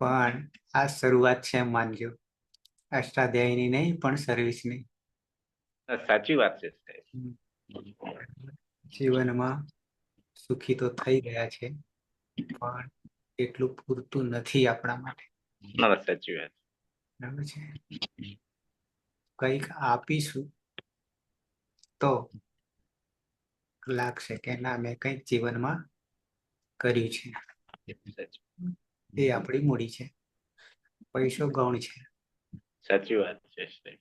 પણ આ શરૂઆત છે એમ માનજો. અષ્ટાધ્યાયની નહીં, પણ સર્વિસની. સાચી વાત છે સાહેબ. જીવનમાં સુખી તો થઈ ગયા છે, પણ એટલું પૂરતું નથી આપણા માટે. ના, સાચી વાત. બરાબર છે. કંઈક આપીશું તો લાગશે કે ના, મેં કંઈક જીવનમાં કર્યું છે. એ આપણી મૂડી છે. પૈસો ગૌણ છે. સાચી વાત છે સાહેબ.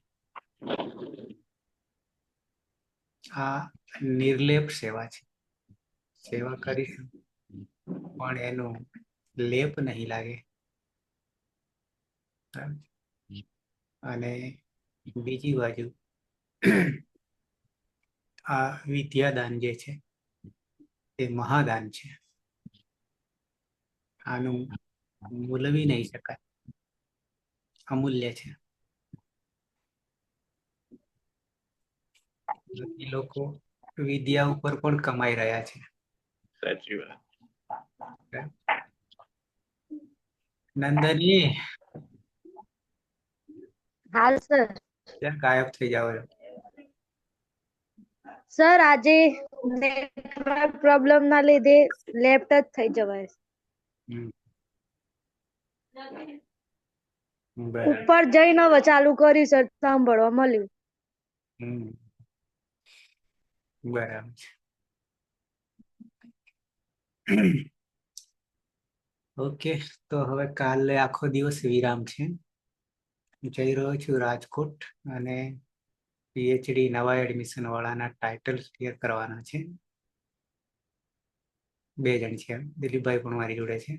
આ નિર્લેપ સેવા છે. સેવા કરીશું પણ એનો લેપ નહીં લાગે. અને બીજી બાજુ આ વિદ્યાદાન જે છે એ મહાદાન છે. આનું મૂલવી નહીં શકાય. અમૂલ્ય છે. એ લોકો વિદ્યા ઉપર પણ કમાઈ રહ્યા છે. સાચી વાત. નંદની, હાલ સર. ક્યાં ગાયબ થઈ જાવ છો? સર આજે નેટવર્ક પ્રોબ્લેમ ના લીધે લેફ્ટ જ થઈ જવાય. હમ. બરાબર. ઉપર જઈને હવે ચાલુ કરી સર, સાંભળવા મળ્યું. હમ. બરાબર છે. ઓકે, તો હવે કાલે આખો દિવસ વિરામ છે. જઈ રહ્યો છું રાજકોટ, અને પીએચડી નવા એડમિશન વાળાના ટાઇટલ ક્લિયર કરવાના છે. 2 જણ છે. દિલીપભાઈ પણ મારી જોડે છે.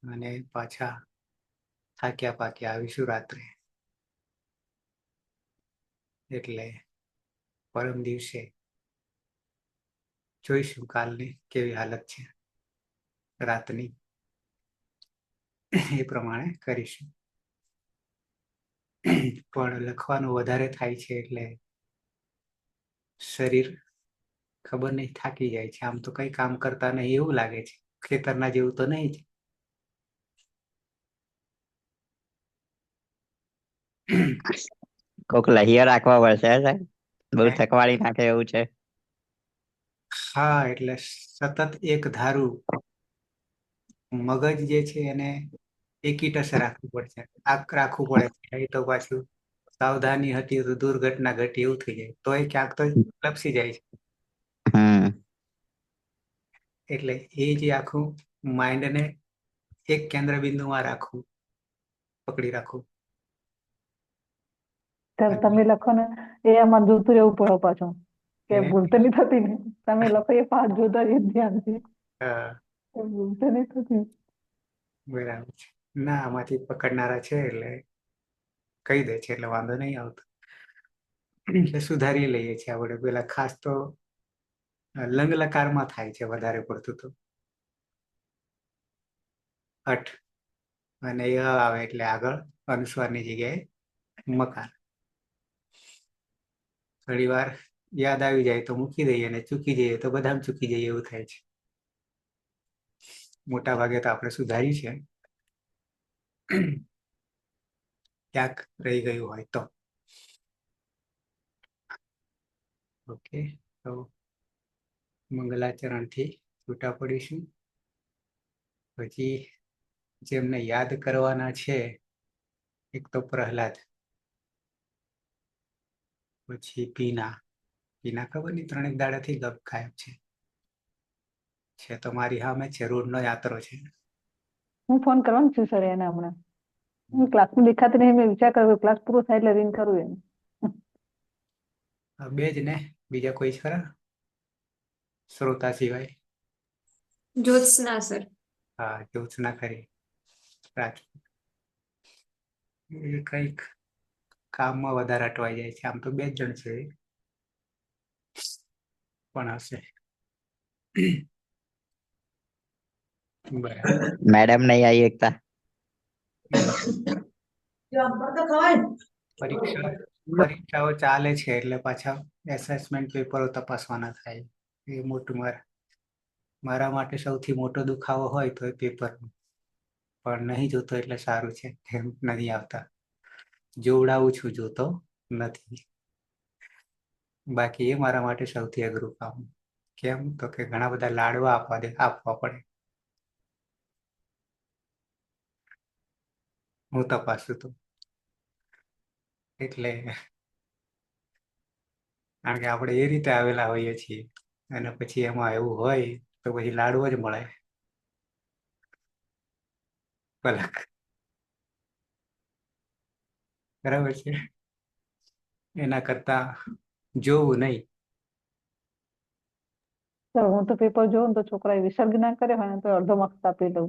અને પાછા થાક્યા પાક્યા આવીશું રાત્રે. એટલે પરમ દિવસે જોઈશું કાલની કેવી હાલત છે રાતની, એ પ્રમાણે કરીશું. પણ લખવાનું વધારે થાય છે એટલે શરીર ખબર નહીં થાકી જાય છે. આમ તો કઈ કામ કરતા નહીં એવું લાગે છે. ખેતરના જેવું તો નહીં જ. કોક લહિયો રાખવા પડશે હે સાહેબ. બહુ હે? થકવાડી નાખે એવું છે. હા, એટલે સતત એક ધારું મગજ જે છે એને એકીટસે રાખવું પડશે. રાખવું પડે છે. એ તો પાછું સાવધાની હતી તો દુર્ઘટના ઘટી એવું થઈ જાય. તો એ ક્યાંક તો લપસી જાય છે. હમ. એટલે એ જે આખું માઇન્ડને એક કેન્દ્ર બિંદુમાં રાખવું, પકડી રાખવું. ત્યારે તમે લખો ને એ આમાં જોતું રહેવું પડે પાછું, કે હે? ભૂલ તો નહીં થતી ને. તમે લખો એ પાઠ જોતા રહીએ ધ્યાનથી, હા, કે ભૂલ તો નહીં થતી. બરાબર છે. ના, આમાંથી પકડનારા છે એટલે કહી દે છે એટલે વાંધો નહીં આવતો. એટલે સુધારી લઈએ છીએ આપણે. પેલા ખાસ તો લંગ લકારમાં થાય છે વધારે પડતું તો. અઠ અને ય આવે એટલે આગળ અનુસ્વારની જગ્યાએ મકાર. ઘણી વાર યાદ આવી જાય તો મૂકી દઈએ અને ચૂકી જઈએ તો બધામાં ચૂકી જઈએ એવું થાય છે. મોટા ભાગે તો આપણે સુધારી છે. ક્યાંક રહી ગયું હોય તો. ઓકે, તો મંગલાચરણથી છૂટા પડીશું. પછી જેમને યાદ કરવાના છે, એક તો પ્રહલાદ, પછી પીના. પીના ખબર નહીં ત્રણેક દાડાથી ગાયબ છે તો મારી સામે છે, રોડનો યાત્રો છે. હું ફોન કરવાનું છું સર એને હમણાં. હું ક્લાસમાં દેખાતી નહીં, મેં વિચાર કર્યો ક્લાસ પૂરો થાય એટલે રિંગ કરું એમ. બે જ ને, બીજા કોઈ છે ખરા શ્રોતા સિવાય? જ્યોત્સના સર. હા, જ્યોત્સના ખરી. રાજપૂત એ કંઈક કામમાં વધારે અટવાઈ જાય છે. આમ તો બે જ જણ છે પણ હશે. બરાબર. मैडम नहीं आई एकता। પરીક્ષાઓ ચાલે છે એટલે પાછા એસેસમેન્ટ પેપરો તપાસવાના થાય. એ મોટું મારા માટે સૌથી મોટો દુખાવો હોય તો એ પેપર. પણ નહીં જોતો એટલે સારું છે, એમ નથી આવતા. જોવડાવું છું, જોતો નથી. બાકી એ મારા માટે સૌથી અઘરું કામ. કેમ તો કે ઘણા બધા લાડવા આપવા પડે. હું તપાસું તો એટલે, કારણ કે આપણે એ રીતે આવેલા હોઈએ છીએ અને પછી એમાં એવું હોય તો પછી લાડવો જ મળે. પલક બરાબર છે. એના કરતા જોવું નહીં. સર હું તો પેપર જોઉં ને તો છોકરાએ વિસર્ગ ના કરે હોય ને તો અડધો માર્ક્સ આપી દઉં.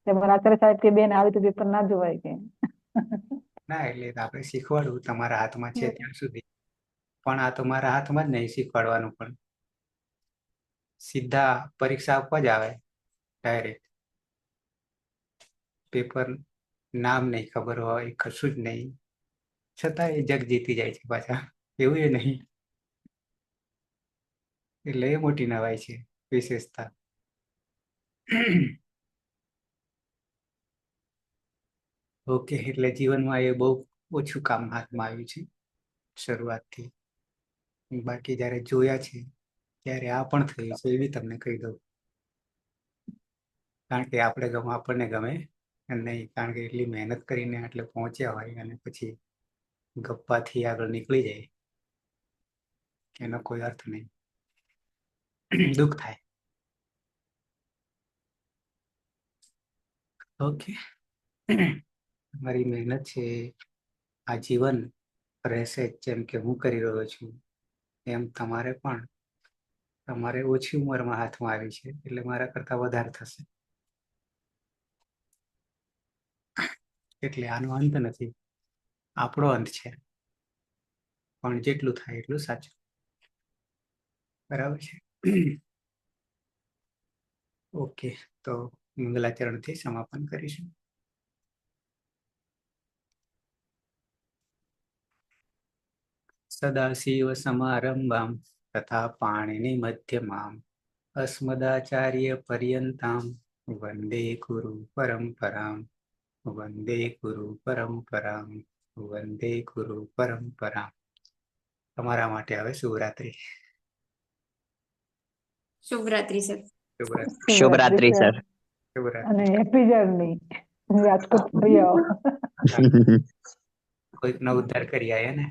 મારા આચાર્ય સાહેબ કે બેન આવી તો પેપર ના જોવાય કે. ના, એટલે આપણે શીખવાડવું તમારા હાથમાં છે ત્યાં સુધી. પણ આ તો મારા હાથમાં જ નહીં શીખવાડવાનું. પણ સીધા પરીક્ષા આપવા જ આવે ડાયરેક્ટ. પેપર નામ નહીં ખબર હોય, કશું જ નહીં, છતાં એ જગ જીતી જાય છે પાછા. એવું એ નહીં. એટલે એ મોટી નવાઈ છે, વિશેષતા. ઓકે, એટલે જીવનમાં એ બહુ ઓછું કામ હાથમાં આવ્યું છે શરૂઆતથી. બાકી જ્યારે જોયા છે ત્યારે આ પણ થયું છે, એ બી તમને કહી દઉં. કારણ કે આપણને ગમે નહીં, કારણ કે એટલી મહેનત કરીને એટલે પહોંચ્યા હોય અને પછી ગપ્પાથી આગળ નીકળી જાય એનો કોઈ અર્થ નહીં. દુઃખ થાય. ઓકે, મારી મહેનત છે આ જીવન રહેશે જેમ કે હું કરી રહ્યો છું એમ તમારે પણ. તમારે ઓછી ઉંમરમાં હાથમાં આવી છે એટલે મારા કરતા વધારે થશે. એટલે આનો અંત નથી, આપણો અંત છે. પણ જેટલું થાય એટલું સાચું. બરાબર છે. ઓકે, તો મંગલાચરણથી સમાપન કરીશું. સદાશિવ સમારંભામ તથા પાણિની મધ્યમામ અસ્મદાચાર્ય પર્યંતામ વંદે ગુરુ પરંપરામ. વંદે ગુરુ પરંપરામ. વંદે ગુરુ પરંપરામ. તમારા માટે હવે શુભરાત્રિ. શુભરાત્રી સર. શુભરાત્રિ. શુભરાત્રી સર. શુભરાત્રિ. અને હેપી જર્ની. રાજકોટ ફરી આવો. કોઈકનો ઉદ્ધાર કરી આયા ને.